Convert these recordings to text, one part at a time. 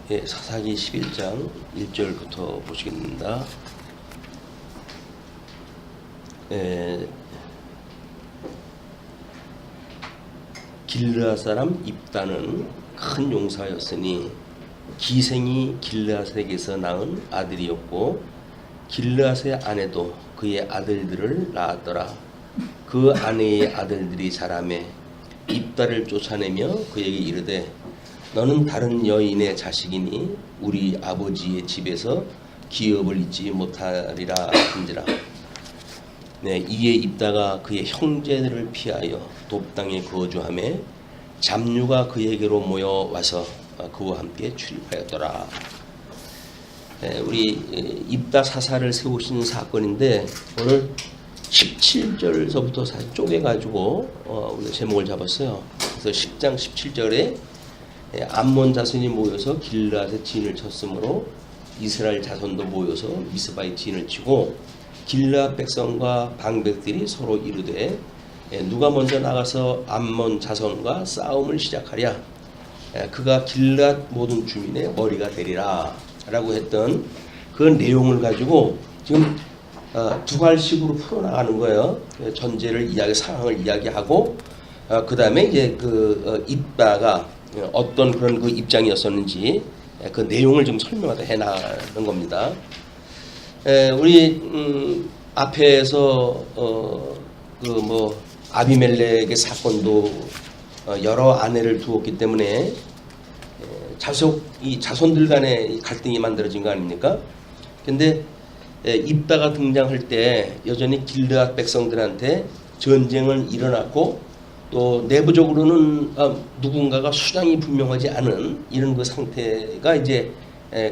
사사기 11장 1절부터 보시겠습니다. 길르앗 사람 입다는 큰 용사였으니 기생이 길르앗에게서 낳은 아들이었고 길르앗의 아내도 그의 아들들을 낳았더라. 그 아내의 아들들이 자라매 입다를 쫓아내며 그에게 이르되 너는 다른 여인의 자식이니 우리 아버지의 집에서 기업을 잊지 못하리라 한지라. 이에 입다가 그의 형제들을 피하여 돕당에 거주하며 잡류가 그에게로 모여와서 그와 함께 출입하였더라. 우리 입다 사사를 세우신 사건인데 오늘 17절서부터 사실 쪼개가지고 우리가 제목을 잡았어요. 그래서 10장 17절에 암몬 자손이 모여서 길르앗의 진을 쳤으므로 이스라엘 자손도 모여서 미스바의 진을 치고 길르앗 백성과 방백들이 서로 이르되 누가 먼저 나가서 암몬 자손과 싸움을 시작하랴. 그가 길르앗 모든 주민의 머리가 되리라 라고 했던 그 내용을 가지고 지금 두 갈식으로 풀어나가는 거예요. 전제를 상황을 이야기하고 그 다음에 이제 입다가 어떤 그런 그 입장이었었는지 그 내용을 좀 설명하다 해나가는 겁니다. 우리 앞에서 아비멜렉의 사건도 여러 아내를 두었기 때문에 이 자손들 간의 갈등이 만들어진 거 아닙니까? 근데 입다가 등장할 때 여전히 길르앗 백성들한테 전쟁은 일어났고 또 내부적으로는 누군가가 수장이 분명하지 않은 이런 그 상태가 이제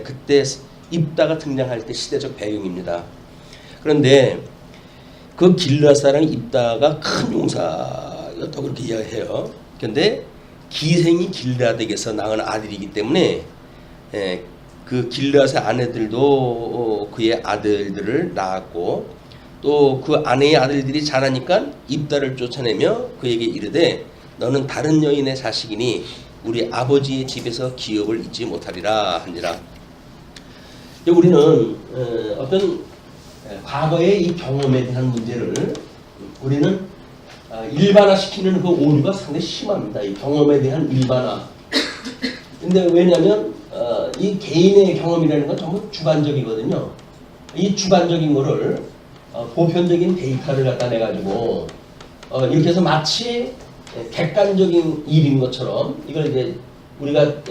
그때 입다가 등장할 때 시대적 배경입니다. 그런데 그 길르앗 사람 입다가 큰 용사였다고 그렇게 이야기해요. 그런데 기생이 길르앗에게서 낳은 아들이기 때문에 그 길르앗의 아내들도 그의 아들들을 낳았고 또 그 아내의 아들들이 자라니까 입다를 쫓아내며 그에게 이르되 너는 다른 여인의 자식이니 우리 아버지의 집에서 기업을 잊지 못하리라 하니라. 우리는 어떤 과거의 이 경험에 대한 문제를 우리는 일반화시키는 그 오류가 상당히 심합니다. 이 경험에 대한 일반화. 근데 왜냐하면 이 개인의 경험이라는 건 전부 주관적이거든요. 이 주관적인 거를 보편적인 데이터를 갖다 내가지고 이렇게 해서 마치 객관적인 일인 것처럼 이걸 이제 우리가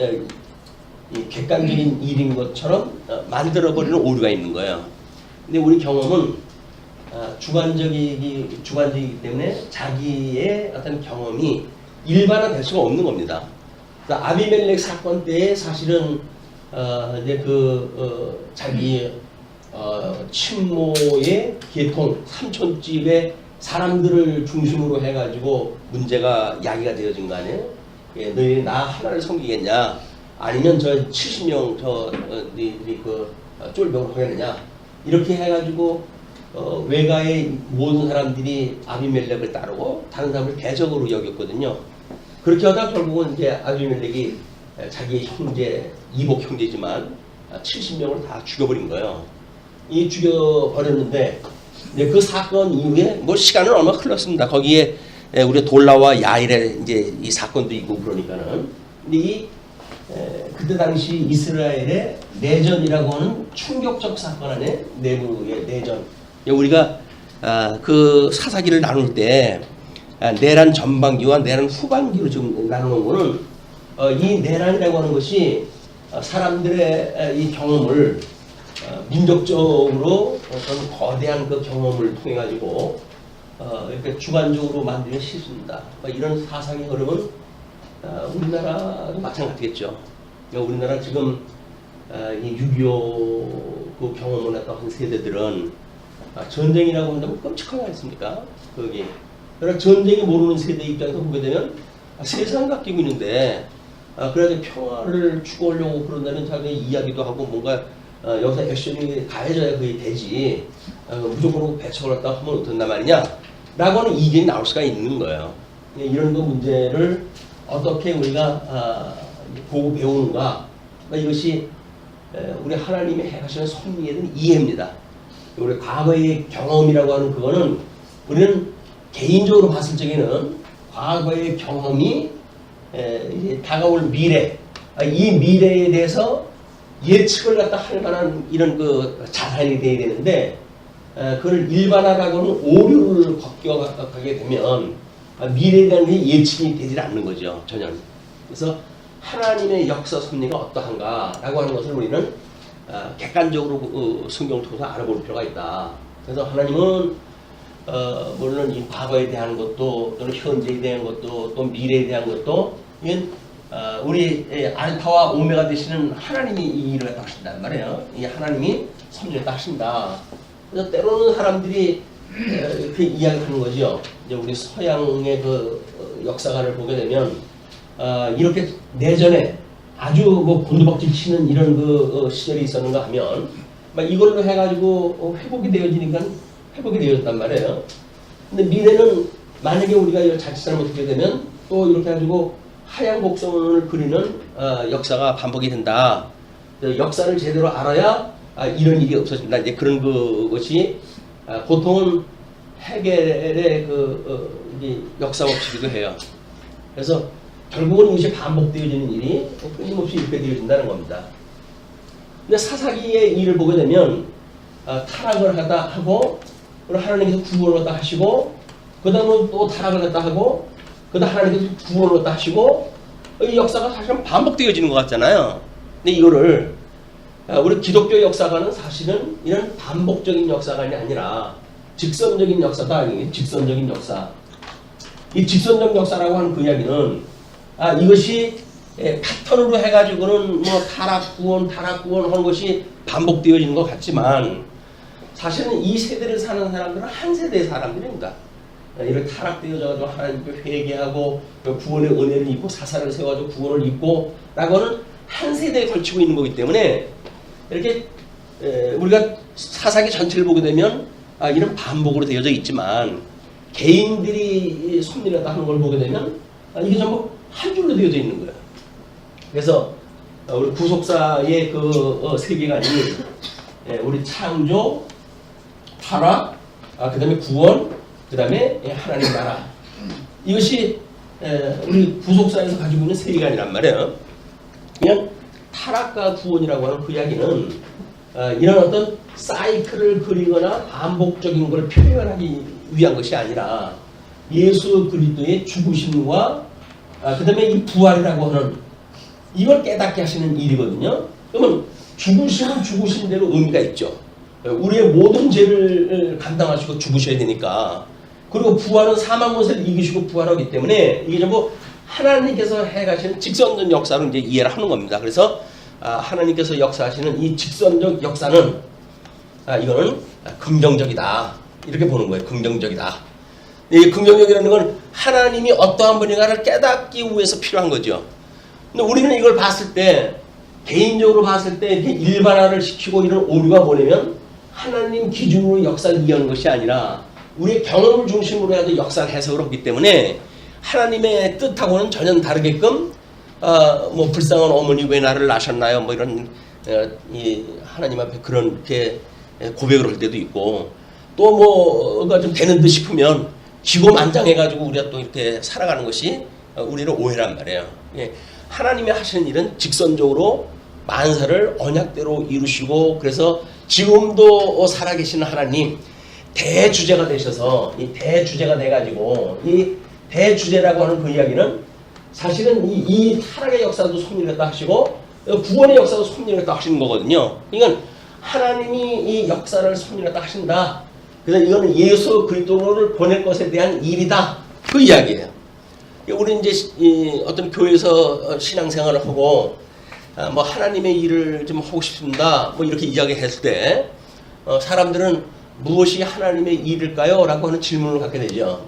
객관적인 일인 것처럼 만들어버리는 오류가 있는 거예요. 근데 우리 경험은 주관적이기 때문에 자기의 어떤 경험이 일반화될 수가 없는 겁니다. 그러니까 아비멜렉 사건 때에 사실은 이제 자기 친모의 계통 삼촌집의 사람들을 중심으로 해가지고 문제가 야기가 되어진 거 아니에요? 너희 나 하나를 섬기겠냐? 아니면 저 70명 쫄병을 하겠느냐? 이렇게 해가지고 외가의 모든 사람들이 아비멜렉을 따르고 다른 사람을 대적으로 여겼거든요. 그렇게 하다 결국은 이제 아비멜렉이 자기의 형제, 이복 형제지만 70명을 다 죽여버린 거예요. 죽여버렸는데 그 사건 이후에 시간은 얼마 흘렀습니다. 거기에 우리 돌라와 야일의 이제 이 사건도 있고 그러니까는. 근데 그때 당시 이스라엘의 내전이라고 하는 충격적 사건 안에 내부의 내전. 우리가 그 사사기를 나눌 때 내란 전반기와 내란 후반기로 지금 나누는 거는 이 내란이라고 하는 것이 사람들의 이 경험을 민족적으로 어떤 거대한 그 경험을 통해 가지고 이렇게 주관적으로 만드는 실수입니다. 이런 사상의 흐름은 우리나라도 마찬가지겠죠. 우리나라 지금 이 6.25 그 경험을 했던 세대들은 전쟁이라고 한다면 끔찍하지 않습니까? 거기. 그러나 전쟁이 모르는 세대 입장에서 보게 되면 세상 바뀌고 있는데 그래서 평화를 추구하려고 그런다는 자기의 이야기도 하고 뭔가 여기서 액션이 가해져야 그게 되지 무조건 배척을 했다 하면 어떤단 말이냐 라고 하는 이견이 나올 수가 있는 거예요. 이런 거 문제를 어떻게 우리가 보고 배우는가 이것이 우리 하나님의 행하시는 섭리에 대한 이해입니다. 우리 과거의 경험이라고 하는 그거는 우리는 개인적으로 봤을 적에는 과거의 경험이 이제 다가올 미래, 이 미래에 대해서 예측을 갖다 할 만한 이런 그 자산이 돼야 되는데, 그걸 일반화라고 하는 오류를 겪어가게 되면 미래에 대한 게 예측이 되질 않는 거죠, 전혀. 그래서 하나님의 역사 섭리가 어떠한가라고 하는 것을 우리는 객관적으로 성경을 통해서 알아볼 필요가 있다. 그래서 하나님은 물론 이 과거에 대한 것도 또는 현재에 대한 것도 또 미래에 대한 것도 이건 우리 알파와 오메가 되시는 하나님이 이 일을 했다 하신단 말이에요. 이 하나님이 섭리했다 하신다. 그래서 때로는 사람들이 이렇게 이야기하는 거죠. 이제 우리 서양의 그 역사관을 보게 되면 이렇게 내전에 아주 뭐 곤두박질 치는 이런 그 시절이 있었는가 하면 막 이걸로 해가지고 회복이 되어지니까 회복이 되었단 말이에요. 근데 미래는 만약에 우리가 이걸 자칫 잘못하게 되면 또 이렇게 해가지고 하얀 곡선을 그리는 역사가 반복이 된다. 역사를 제대로 알아야 이런 일이 없어진다. 이제 그런 것이 보통은 해겔의 이제 역사 법칙이기도 해요. 그래서 결국은 이것이 반복되어지는 일이 끊임없이 이렇게 되어진다는 겁니다. 근데 사사기의 일을 보게 되면 타락을 하다 하고, 그리고 하나님께서 구원을 갖다 하시고, 그 다음에 또 타락을 갖다 하고, 그 다음 하나님께서 구원을 갖다 하시고, 이 역사가 사실은 반복되어지는 것 같잖아요. 근데 이거를 우리 기독교 역사관은 사실은 이런 반복적인 역사관이 아니라 직선적인 역사다. 아니에요. 직선적인 역사. 이 직선적 역사라고 하는 그 이야기는 이것이 패턴으로 해가지고는 뭐 타락 구원 하는 것이 반복되어지는 것 같지만 사실은 이 세대를 사는 사람들은 한 세대의 사람들입니다. 이렇게 타락되어져가지고 하나님께 회개하고 구원의 은혜를 입고 사사를 세워가지고 구원을 입고 라고는 한 세대에 걸치고 있는 거기 때문에 이렇게 우리가 사사기 전체를 보게 되면 이런 반복으로 되어져 있지만 개인들이 섭리를 하는 걸 보게 되면 이게 전부 한 줄로 되어져 있는 거예요. 그래서 우리 구속사의 그 세계관이 우리 창조, 타락, 그 다음에 구원, 그 다음에 하나님 나라, 이것이 우리 구속사에서 가지고 있는 세계관이란 말이에요. 그냥 타락과 구원이라고 하는 그 이야기는 이런 어떤 사이클을 그리거나 반복적인 것을 표현하기 위한 것이 아니라 예수 그리스도의 죽으심과 그 다음에 이 부활이라고 하는 이걸 깨닫게 하시는 일이거든요. 그러면 죽으심은 죽으신 대로 의미가 있죠. 우리의 모든 죄를 감당하시고 죽으셔야 되니까. 그리고 부활은 사망 것을 이기시고 부활하기 때문에 이게 전부 하나님께서 해가시는 직선적 역사로 이제 이해를 하는 겁니다. 그래서 하나님께서 역사하시는 이 직선적 역사는 이거는 긍정적이다. 이렇게 보는 거예요. 긍정적이다. 이 긍정적이라는 건 하나님이 어떠한 분인가를 깨닫기 위해서 필요한 거죠. 근데 우리는 이걸 봤을 때 개인적으로 봤을 때 일반화를 시키고 이런 오류가 뭐냐면 하나님 기준으로 역사를 이해하는 것이 아니라 우리의 경험을 중심으로 해서 역사를 해석을 하기 때문에 하나님의 뜻하고는 전혀 다르게끔 뭐 불쌍한 어머니 왜 나를 낳으셨나요? 뭐 이런 이 하나님 앞에 그렇게 고백을 할 때도 있고 또 뭐가 좀 되는 듯 싶으면 기고만장해가지고 우리가 또 이렇게 살아가는 것이 우리를 오해란 말이에요. 하나님이 하시는 일은 직선적으로 만사를 언약대로 이루시고 그래서 지금도 살아계시는 하나님 대주제가 되셔서 이 대주제가 돼가지고 이 대주제라고 하는 그 이야기는 사실은 이 타락의 역사도 섭리했다 하시고 구원의 역사도 섭리했다 하시는 거거든요. 그러니까 하나님이 이 역사를 섭리했다 하신다. 그래서 이거는 예수 그리스도를 보낼 것에 대한 일이다. 그 이야기예요. 우리 이제 어떤 교회에서 신앙생활을 하고 뭐 하나님의 일을 좀 하고 싶습니다. 뭐 이렇게 이야기했을 때 사람들은 무엇이 하나님의 일일까요? 라고 하는 질문을 갖게 되죠.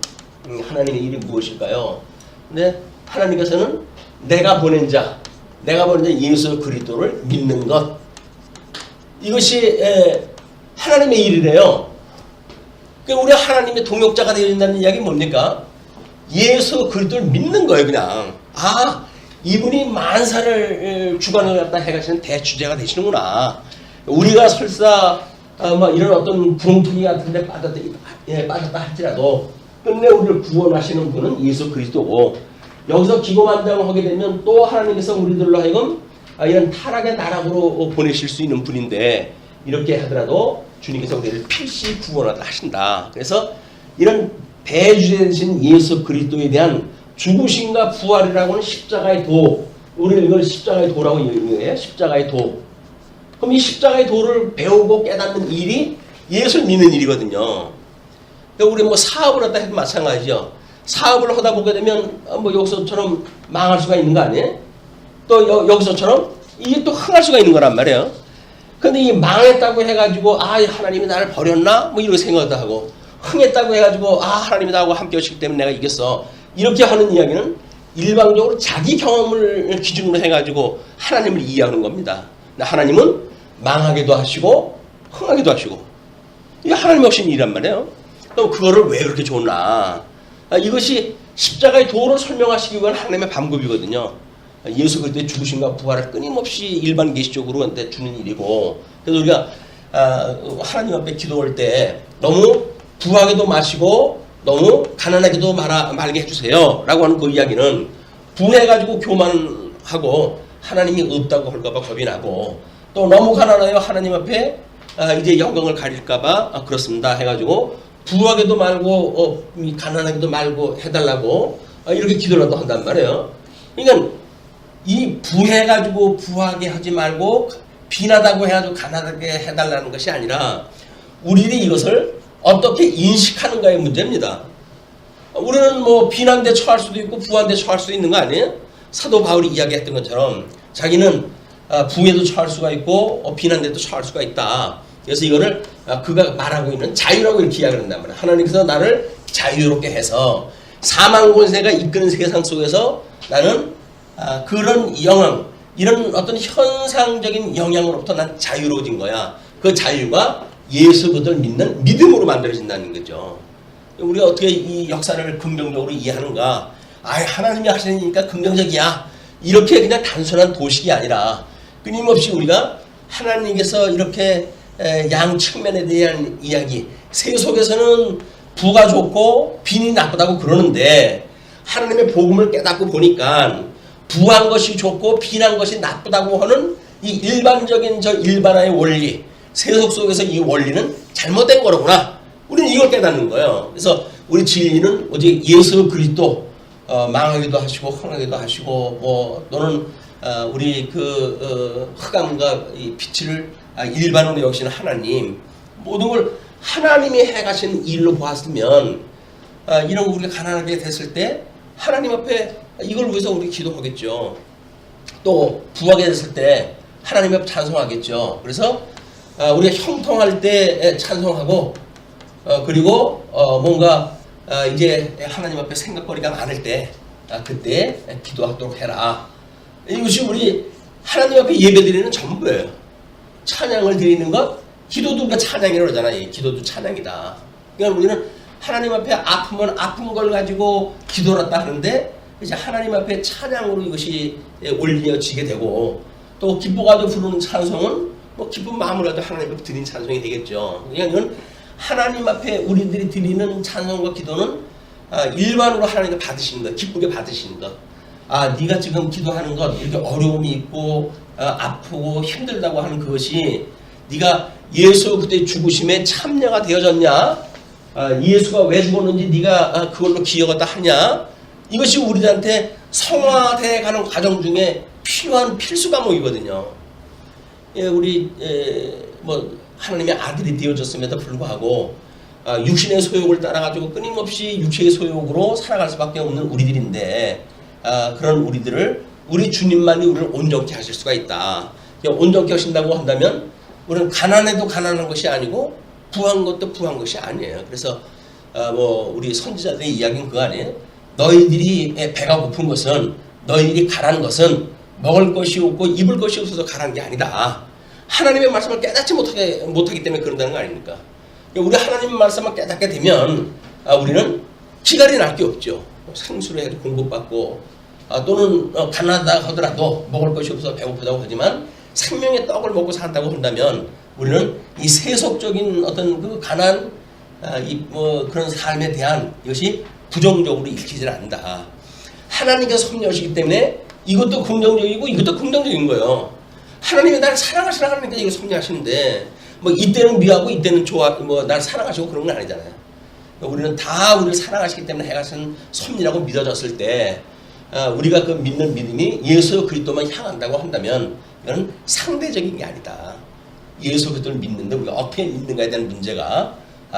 하나님의 일이 무엇일까요? 근데 하나님께서는 내가 보낸 자 예수 그리스도를 믿는 것, 이것이 하나님의 일이래요. 그러니까 우리 하나님의 동역자가 되어진다는 이야기는 뭡니까? 예수 그리스도를 믿는 거예요. 그냥 이분이 만사를 주관을 갖다 해가시는 대주제가 되시는구나. 우리가 설사 뭐 이런 어떤 구렁텅이 같은데 빠졌다 할지라도 끝내 우리를 구원하시는 분은 예수 그리스도고, 여기서 기고만장하게 되면 또 하나님께서 우리들로 하여금 이런 타락의 나락으로 보내실 수 있는 분인데, 이렇게 하더라도 주님께서 우리를 필시 구원하신다. 그래서 이런 대주제되신 예수 그리스도에 대한 죽으심과 부활이라고 하는 십자가의 도, 우리는 이걸 십자가의 도라고 얘기해요. 십자가의 도. 그럼 이 십자가의 도를 배우고 깨닫는 일이 예수를 믿는 일이거든요. 우리 뭐 사업을 하다 해도 마찬가지죠. 사업을 하다 보게 되면 뭐 여기서처럼 망할 수가 있는 거 아니에요? 또 여기서처럼 이게 또 흥할 수가 있는 거란 말이에요. 근데 이 망했다고 해가지고 하나님이 나를 버렸나? 뭐 이렇게 생각도 하고, 흥했다고 해가지고 하나님이 나하고 함께 하시기 때문에 내가 이겼어. 이렇게 하는 이야기는 일방적으로 자기 경험을 기준으로 해가지고 하나님을 이해하는 겁니다. 하나님은 망하기도 하시고 흥하기도 하시고, 이게 하나님 없이는 일이란 말이에요. 그럼 그거를 왜 그렇게 줬나? 이것이 십자가의 도를 설명하시기 위한 하나님의 방법이거든요. 예수 그리스도의 죽으심과 부활을 끊임없이 일반 계시적으로 주는 일이고, 그래서 우리가 하나님 앞에 기도할 때 너무 부하게도 마시고 너무 가난하게도 말게 해주세요 라고 하는 그 이야기는, 부해가지고 교만하고 하나님이 없다고 할까봐 겁이 나고, 또 너무 가난하여 하나님 앞에 이제 영광을 가릴까봐 그렇습니다 해가지고 부하게도 말고 가난하게도 말고 해달라고 이렇게 기도라도 한단 말이에요. 그러니까 이 부해가지고 부하게 하지 말고 빈하다고 해가지고 가난하게 해달라는 것이 아니라 우리들이 이것을 어떻게 인식하는가의 문제입니다. 우리는 뭐 빈한데 처할 수도 있고 부한데 처할 수도 있는 거 아니에요? 사도 바울이 이야기했던 것처럼 자기는 부에도 처할 수가 있고 빈한데도 처할 수가 있다. 그래서 이거를 그가 말하고 있는 자유라고 이렇게 이야기를 한단 말이에요. 하나님께서 나를 자유롭게 해서 사망 권세가 이끄는 세상 속에서 나는 그런 영향, 이런 어떤 현상적인 영향으로부터 난 자유로워진 거야. 그 자유가 예수 그리스도를 믿는 믿음으로 만들어진다는 거죠. 우리가 어떻게 이 역사를 긍정적으로 이해하는가? 하나님이 하시니까 긍정적이야. 이렇게 그냥 단순한 도식이 아니라 끊임없이 우리가 하나님께서 이렇게 양 측면에 대한 이야기, 세속에서는 부가 좋고 빈이 나쁘다고 그러는데 하나님의 복음을 깨닫고 보니까 부한 것이 좋고 빈한 것이 나쁘다고 하는 이 일반적인 일반화의 원리, 세속 속에서 이 원리는 잘못된 거로구나. 우리는 이걸 깨닫는 거예요. 그래서 우리 진리는 오직 예수 그리스도 망하기도 하시고 흥하기도 하시고 뭐 또는 우리 흑암과 이 빛을 일반으로 여기시는 하나님, 모든 걸 하나님이 해가신 일로 보았으면 이런 우리가 가난하게 됐을 때 하나님 앞에 이걸 위해서 우리 기도하겠죠. 또 부하게 됐을 때 하나님 앞에 찬송하겠죠. 그래서 우리가 형통할 때 찬송하고 그리고 뭔가 이제 하나님 앞에 생각거리가 많을 때 그때 기도하도록 해라. 이것이 우리 하나님 앞에 예배드리는 전부예요. 찬양을 드리는 것, 기도도 우리가 찬양이라고 그러잖아요. 기도도 찬양이다. 그러니까 우리는 하나님 앞에 아프면 아픈 걸 가지고 기도했다 하는데 이제 하나님 앞에 찬양으로 이것이 올려지게 되고, 또 기뻐가지고 부르는 찬송은 뭐 기쁜 마음으로 하나님 앞에 드리는 찬송이 되겠죠. 그러니까 이건 하나님 앞에 우리들이 드리는 찬송과 기도는 일반으로 하나님께 받으시는 것, 기쁘게 받으시는 것. 네가 지금 기도하는 것, 이렇게 어려움이 있고 아프고 힘들다고 하는 그것이 네가 예수 그때 죽으심에 참여가 되어졌냐? 예수가 왜 죽었는지 네가 그걸로 기억했다 하냐? 이것이 우리들한테 성화되어 가는 과정 중에 필요한 필수 과목이거든요. 우리 뭐 하나님의 아들이 되어졌음에도 불구하고 육신의 소욕을 따라가지고 끊임없이 육체의 소욕으로 살아갈 수밖에 없는 우리들인데, 그런 우리들을 우리 주님만이 우리를 온전케 하실 수가 있다. 온전케 하신다고 한다면 우리는 가난해도 가난한 것이 아니고 부한 것도 부한 것이 아니에요. 그래서 뭐 우리 선지자들의 이야기는 그거 아니에요. 너희들이 배가 고픈 것은, 너희들이 가난 것은 먹을 것이 없고 입을 것이 없어서 가난 게 아니다. 하나님의 말씀을 깨닫지 못하기 때문에 그런다는 거 아닙니까? 우리 하나님의 말씀을 깨닫게 되면 우리는 기갈이 날 게 없죠. 생수로 해도 공급받고 또는 가난하다 하더라도 먹을 것이 없어 배고프다고 하지만 생명의 떡을 먹고 산다고 한다면 우리는 이 세속적인 어떤 그 가난 그런 삶에 대한 이것이 부정적으로 읽히질 않는다. 하나님께서 섭리하시기 때문에 이것도 긍정적이고 이것도 긍정적인 거예요. 하나님이 나를 사랑하시라 하니까 이거 섭리하시는데 뭐 이때는 미워하고 이때는 좋아 날 사랑하시고 그런 건 아니잖아요. 우리는 다 우리를 사랑하시기 때문에 해가신 섭리라고 믿어졌을 때 우리가 그 믿는 믿음이 예수 그리스도만 향한다고 한다면 이건 상대적인 게 아니다. 예수 그리스도를 믿는데 우리가 어떻게 믿는가에 대한 문제가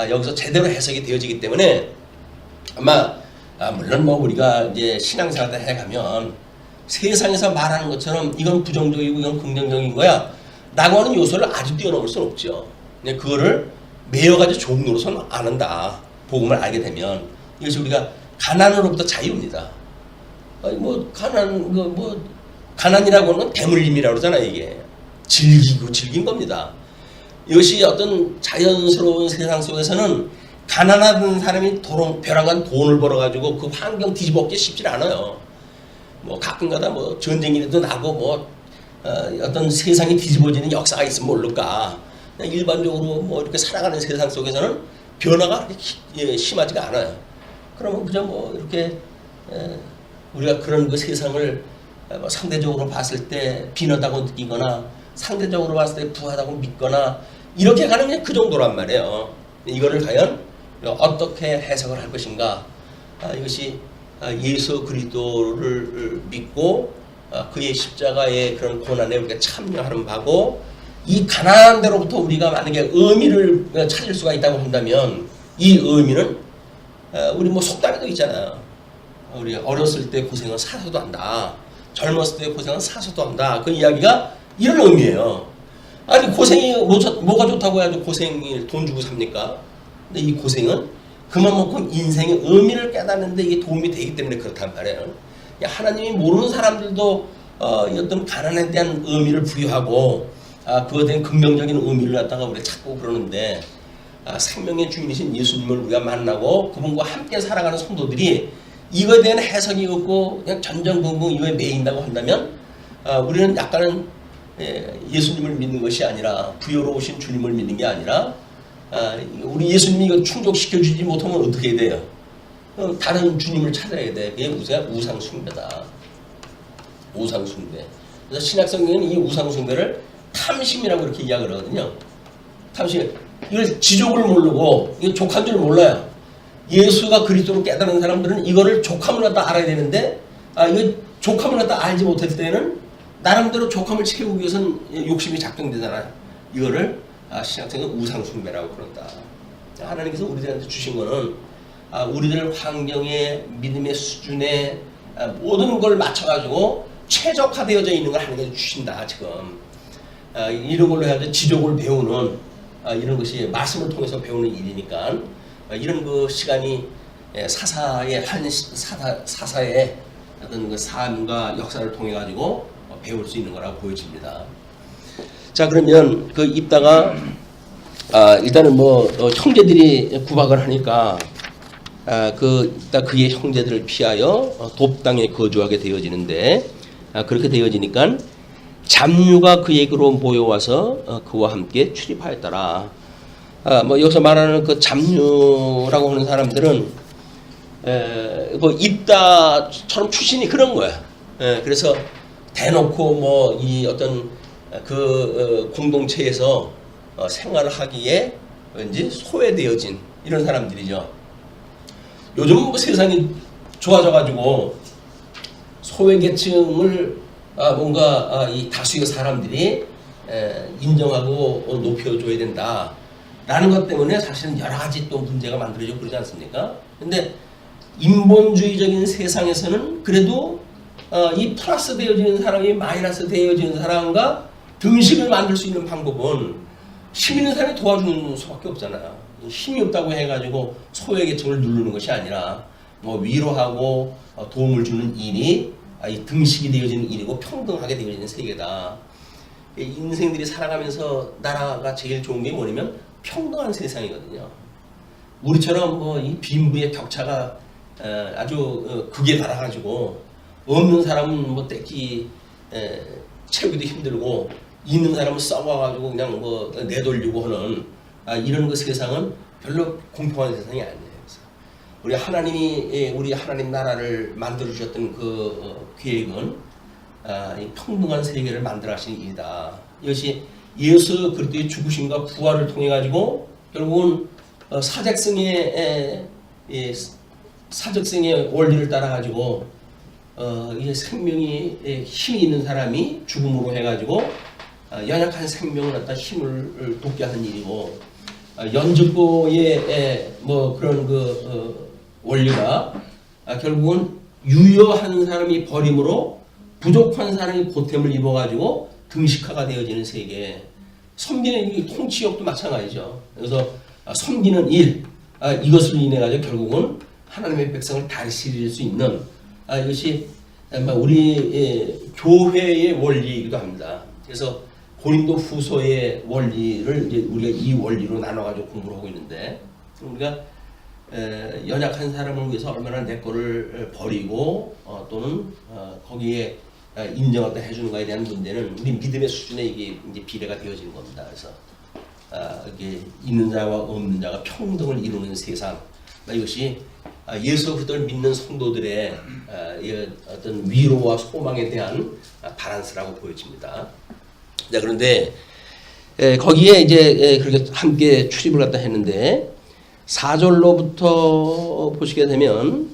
여기서 제대로 해석이 되어지기 때문에 아마 물론 뭐 우리가 이제 신앙생활을 해가면 세상에서 말하는 것처럼 이건 부정적이고 이건 긍정적인 거야 라고 하는 요소를 아주 뛰어넘을 수는 없죠. 그거를 매여가지고 좋은 노릇은 안 한다. 복음을 알게 되면 이것이 우리가 가난으로부터 자유입니다. 가난이라고 하는 건 대물림이라고 그러잖아요. 이게 즐긴 겁니다. 이것이 어떤 자연스러운 세상 속에서는 가난한 사람이 벼랑간 돈을 벌어가지고 그 환경 뒤집어엎기 쉽지 않아요. 가끔가다 전쟁이라도 나고 어떤 세상이 뒤집어지는 역사가 있으면 모를까. 그냥 일반적으로 이렇게 살아가는 세상 속에서는 변화가 그렇게 심하지가 않아요. 그러면 그저 이렇게 우리가 그런 그 세상을 상대적으로 봤을 때 빈하다고 느끼거나 상대적으로 봤을 때 부하다고 믿거나 이렇게 가는 게 그 정도란 말이에요. 이거를 과연 어떻게 해석을 할 것인가? 이것이 예수 그리스도를 믿고 그의 십자가의 그런 고난에 우리가 참여하는 바고 이 가난한 데로부터 우리가 만약에 의미를 찾을 수가 있다고 한다면 이 의미는 우리 속담에도 있잖아요. 우리 어렸을 때 고생은 사서도 한다. 젊었을 때 고생은 사서도 한다. 그 이야기가 이런 의미예요. 아니 고생이 뭐가 좋다고 해가지고 고생이 돈 주고 삽니까? 근데 이 고생은 그만큼 인생의 의미를 깨닫는데 이게 도움이 되기 때문에 그렇단 말이에요. 하나님이 모르는 사람들도 어떤 가난에 대한 의미를 부여하고 그거에 대한 긍정적인 의미를 갖다가 우리가 찾고 그러는데 생명의 주인이신 예수님을 우리가 만나고 그분과 함께 살아가는 성도들이 이거에 대한 해석이 없고 그냥 전전긍긍 이거에 매인다고 한다면 우리는 약간은 예수님을 믿는 것이 아니라 부여로우신 주님을 믿는 게 아니라 우리 예수님이 이거 충족시켜주지 못하면 어떻게 돼요? 다른 주님을 찾아야 돼. 그게 우상숭배다. 우상숭배. 그래서 신약성경에는 이 우상숭배를 탐심이라고 이렇게 이야기를 하거든요. 탐심. 이걸 지족을 모르고 이거 족한 줄 몰라요. 예수가 그리스도를 깨달은 사람들은 이거를 족함을 갖다 알아야 되는데 이거 족함을 갖다 알지 못할 때는 나름대로 족함을 채우기 위해서는 욕심이 작동되잖아요. 이거를 신약성은 우상숭배라고 그런다. 하나님께서 우리들한테 주신 거는 우리들 환경에 믿음의 수준에 모든 걸 맞춰가지고 최적화되어져 있는 걸 하나님께서 주신다. 지금 이런 걸로 해가지고 지족을 배우는 이런 것이 말씀을 통해서 배우는 일이니까 이런 그 시간이 사사의 어떤 그 삶과 역사를 통해 가지고 배울 수 있는 거라고 보여집니다. 자, 그러면 그 입다가 일단은 형제들이 구박을 하니까 그의 형제들을 피하여 돕당에 거주하게 되어지는데 그렇게 되어지니까 잡류가 그에게로 모여와서 그와 함께 출입하였더라. 여기서 말하는 그 잡류라고 하는 사람들은 입다처럼 출신이 그런 거야. 그래서 대놓고 이 어떤 그 공동체에서 생활을 하기에 왠지 소외되어진 이런 사람들이죠. 요즘 세상이 좋아져가지고 소외계층을 뭔가 이 다수의 사람들이 인정하고 높여줘야 된다라는 것 때문에 사실은 여러 가지 또 문제가 만들어지고 그러지 않습니까? 근데 인본주의적인 세상에서는 그래도 이 플러스 되어지는 사람이 마이너스 되어지는 사람과 등식을 만들 수 있는 방법은 힘 있는 사람이 도와주는 수밖에 없잖아요. 힘이 없다고 해가지고 소외계층을 누르는 것이 아니라 위로하고 도움을 주는 일이 이 등식이 되어지는 일이고 평등하게 되어지는 세계다. 인생들이 살아가면서 나라가 제일 좋은 게 뭐냐면 평등한 세상이거든요. 우리처럼 이 빈부의 격차가 아주 극에 달아가지고 없는 사람은 뭐 떼기 채우기도 힘들고 있는 사람은 썩어가지고 그냥 뭐 내돌리고 하는 이런 그 세상은 별로 공평한 세상이 아니에요. 그래서 우리 하나님이 우리 하나님 나라를 만들어 주셨던 그 계획은 이 평등한 세계를 만들어 하신 일이다. 이것이 예수 그리스도의 죽으심과 부활을 통해 가지고 결국은 사적성의 원리를 따라 가지고 이 생명이 힘이 있는 사람이 죽음으로 해가지고 연약한 생명을 갖다 힘을 돋게 하는 일이고 연적고의 뭐 그런 그 원리가 결국은 유효한 사람이 버림으로 부족한 사람이 보탬을 입어가지고 등식화가 되어지는 세계. 섬기는 이 통치욕도 마찬가지죠. 그래서 섬기는 일 이것을 인해 가지고 결국은 하나님의 백성을 다스릴 수 있는 이것이 우리 교회의 원리이기도 합니다. 그래서 고린도 후서의 원리를 이제 우리가 이 원리로 나눠가지고 공부를 하고 있는데 우리가 연약한 사람을 위해서 얼마나 내 거를 버리고 또는 거기에 인정하다 해주는가에 대한 문제는 우리 믿음의 수준에 이게 이제 비례가 되어지는 겁니다. 그래서 이게 있는 자와 없는 자가 평등을 이루는 세상 이것이 예수 그리스도를 믿는 성도들의 어떤 위로와 소망에 대한 바란스라고 보여집니다. 자, 그런데 거기에 이제 그렇게 함께 출입을 갖다 했는데 4절로부터 보시게 되면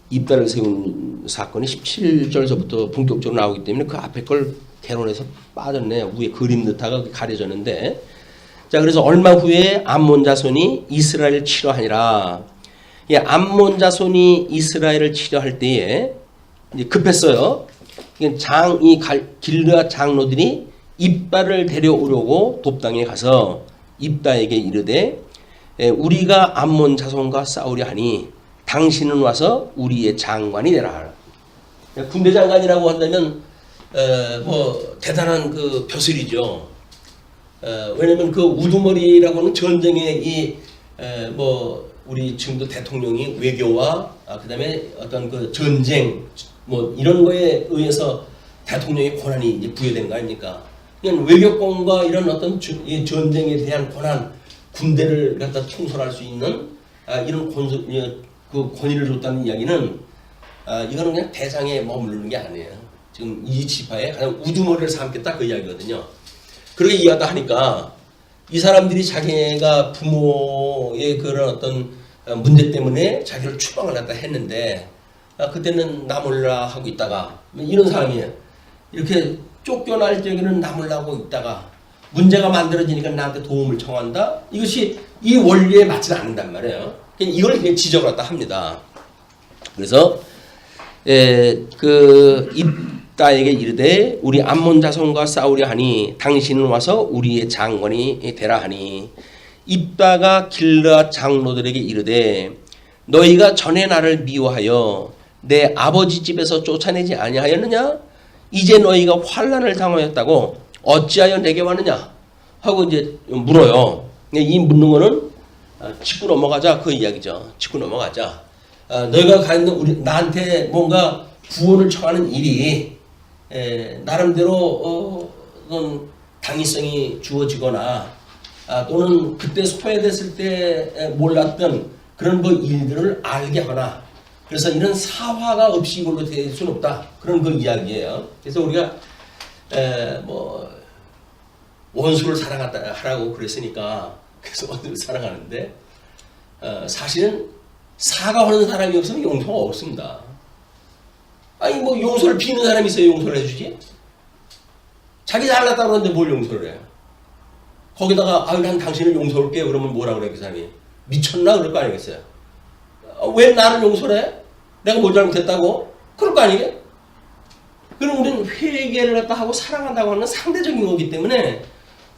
입다를 세운 사건이 17절서부터 본격적으로 나오기 때문에 그 앞에 걸 개론해서 빠졌네요. 위에 그림 넣다가 가려졌는데 자, 그래서 얼마 후에 암몬 자손이 이스라엘을 치러하니라. 예, 암몬 자손이 이스라엘을 치러할 때에 이제 급했어요. 이 길르앗 장로들이 입다를 데려오려고 돕당에 가서 입다에게 이르되 우리가 암몬 자손과 싸우려 하니 당신은 와서 우리의 장관이 되라. 군대 장관이라고 한다면 뭐 대단한 그 벼슬이죠. 왜냐면 그 우두머리라고 하는 전쟁의 뭐 우리 지금도 대통령이 외교와 그다음에 어떤 그 전쟁 뭐 이런 거에 의해서 대통령의 권한이 이제 부여된 거 아닙니까? 그냥 외교권과 이런 어떤 전쟁에 대한 권한, 군대를 갖다 통솔할 수 있는 이런 그 권위를 줬다는 이야기는 이거는 그냥 대장에 머무르는 게 아니에요. 지금 이 지파에 가장 우두머리를 삼겠다 그 이야기거든요. 그렇게 이해하다 하니까 이 사람들이 자기가 부모의 그런 어떤 문제 때문에 자기를 추방을 갖다 했는데 그때는 나 몰라 하고 있다가 이런 사람이에요. 이렇게 쫓겨날 적에는 나 몰라 하고 있다가 문제가 만들어지니까 나한테 도움을 청한다. 이것이 이 원리에 맞지 않는단 말이에요. 이걸 지적을 갖다 합니다. 그래서 그 입다에게 이르되 우리 암몬 자손과 싸우려 하니 당신은 와서 우리의 장관이 되라 하니 입다가 길르앗 장로들에게 이르되 너희가 전에 나를 미워하여 내 아버지 집에서 쫓아내지 아니하였느냐? 이제 너희가 환난을 당하였다고 어찌하여 내게 왔느냐? 하고 이제 물어요. 이 묻는 거는 짚고 넘어가자 그 이야기죠. 짚고 넘어가자. 너희가 가는 나한테 뭔가 구원을 청하는 일이 나름대로 당위성이 주어지거나 또는 그때 소외됐을 때 몰랐던 그런 그 일들을 알게 하거나 그래서 이런 사화가 없이 이걸로 될 수는 없다. 그런 그 이야기예요. 그래서 우리가 뭐 원수를 사랑하라고 그랬으니까 그래서 원수를 사랑하는데 사실은 사과하는 사람이 없으면 용서가 없습니다. 아니 뭐 용서를 비는 사람이 있어야 용서를 해주지. 자기 잘났다고 그러는데 뭘 용서를 해요. 거기다가 난 당신을 용서할게 그러면 뭐라 그래 그 사람이. 미쳤나 그럴 거 아니겠어요. 왜 나를 용서를 해? 내가 뭘 잘못했다고? 그럴 거 아니게? 그럼 우리는 회개를 갖다 하고 사랑한다고 하는 상대적인 거기 때문에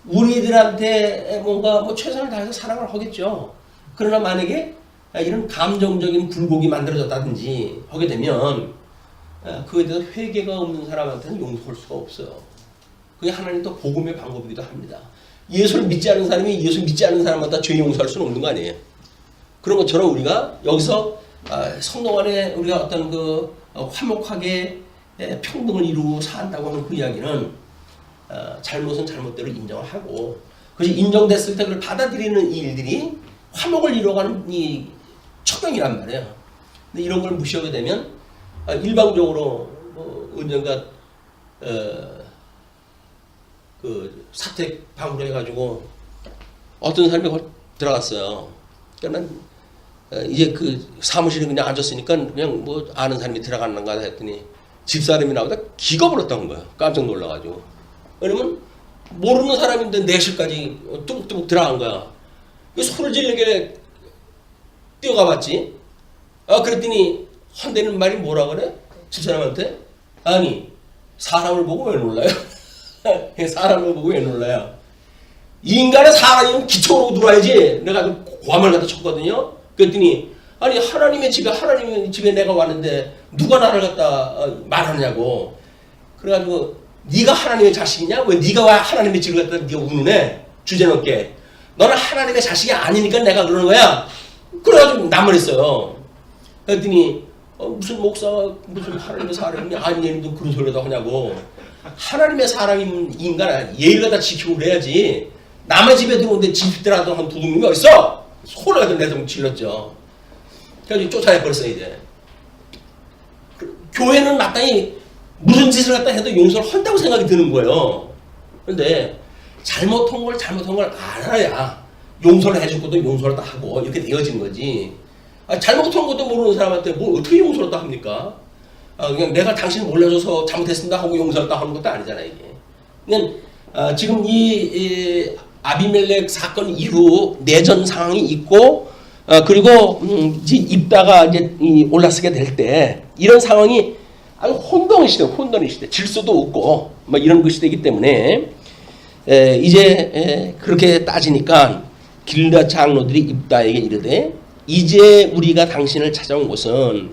우리들한테 뭔가 뭐 최선을 다해서 사랑을 하겠죠. 그러나 만약에 이런 감정적인 굴곡이 만들어졌다든지 하게 되면 그에 대해서 회개가 없는 사람한테는 용서할 수가 없어요. 그게 하나님 또 복음의 방법이기도 합니다. 예수를 믿지 않는 사람이 예수 믿지 않는 사람마다 죄 용서할 수는 없는 거 아니에요. 그런 것처럼 우리가 여기서 성도 간에 우리가 어떤 그 화목하게 평등을 이루고 산다고 하는 그 이야기는 잘못은 잘못대로 인정을 하고 그것이 인정됐을 때 그걸 받아들이는 이 일들이 화목을 이루어가는 이 척경이란 말이에요. 근데 이런 걸 무시하게 되면 일방적으로 언젠가 그 사택 방으로 해가지고 어떤 사람이 들어갔어요. 그러니까 이제 그 사무실에 그냥 앉았으니까 그냥 뭐 아는 사람이 들어갔는가 했더니 집사람이 나오다 기겁을 거야. 깜짝 놀라가지고. 왜냐면 모르는 사람인데 내실까지 뚝뚝 들어간 거야. 소리 지르게 뛰어가 봤지. 그랬더니 헌대는 말이 뭐라 그래? 집사람한테? 아니 사람을 보고 왜 놀라요? 사람을 보고 왜 놀라요? 인간의 사람이면 기초로 들어와야지. 내가 고함을 갖다 쳤거든요. 그랬더니 아니 하나님의 집에 내가 왔는데 누가 나를 갖다 말하냐고. 그래가지고 네가 하나님의 자식이냐? 왜 네가 와 하나님의 집을 갖다 네가 우는애? 주제넘게. 너는 하나님의 자식이 아니니까 내가 그러는 거야. 그래가지고 나무랬어요. 그랬더니 무슨 목사가 무슨 하나님의 사람이 아니 얘도 그런 소리도 하냐고. 하나님의 사람인 인간은 예의를 갖다 지키고 그래야지. 남의 집에 들어오는데 집들하던 한 도둑놈이 어딨어? 소를 갖다 내서 질렀죠. 그래가지고 쫓아내버렸어요 이제. 교회는 마땅히 무슨 짓을 갖다 해도 용서를 한다고 생각이 드는 거예요. 그런데 잘못한 걸 알아야 용서를 해줄 것도 용서를 다 하고 이렇게 되어진 거지. 잘못한 것도 모르는 사람한테 뭘 어떻게 용서를 다 합니까? 그냥 내가 당신 몰라줘서 잘못했습니다 하고 용서를 다 하는 것도 아니잖아요 이게. 그냥 지금 이 아비멜렉 사건 이후 내전 상황이 있고 그리고 이제 입다가 이제 올라서게 될 때 이런 상황이 아주 혼돈의 시대, 질서도 없고 뭐 이런 그 시대이기 때문에 이제 그렇게 따지니까 길르앗 장로들이 입다에게 이르되 이제 우리가 당신을 찾아온 곳은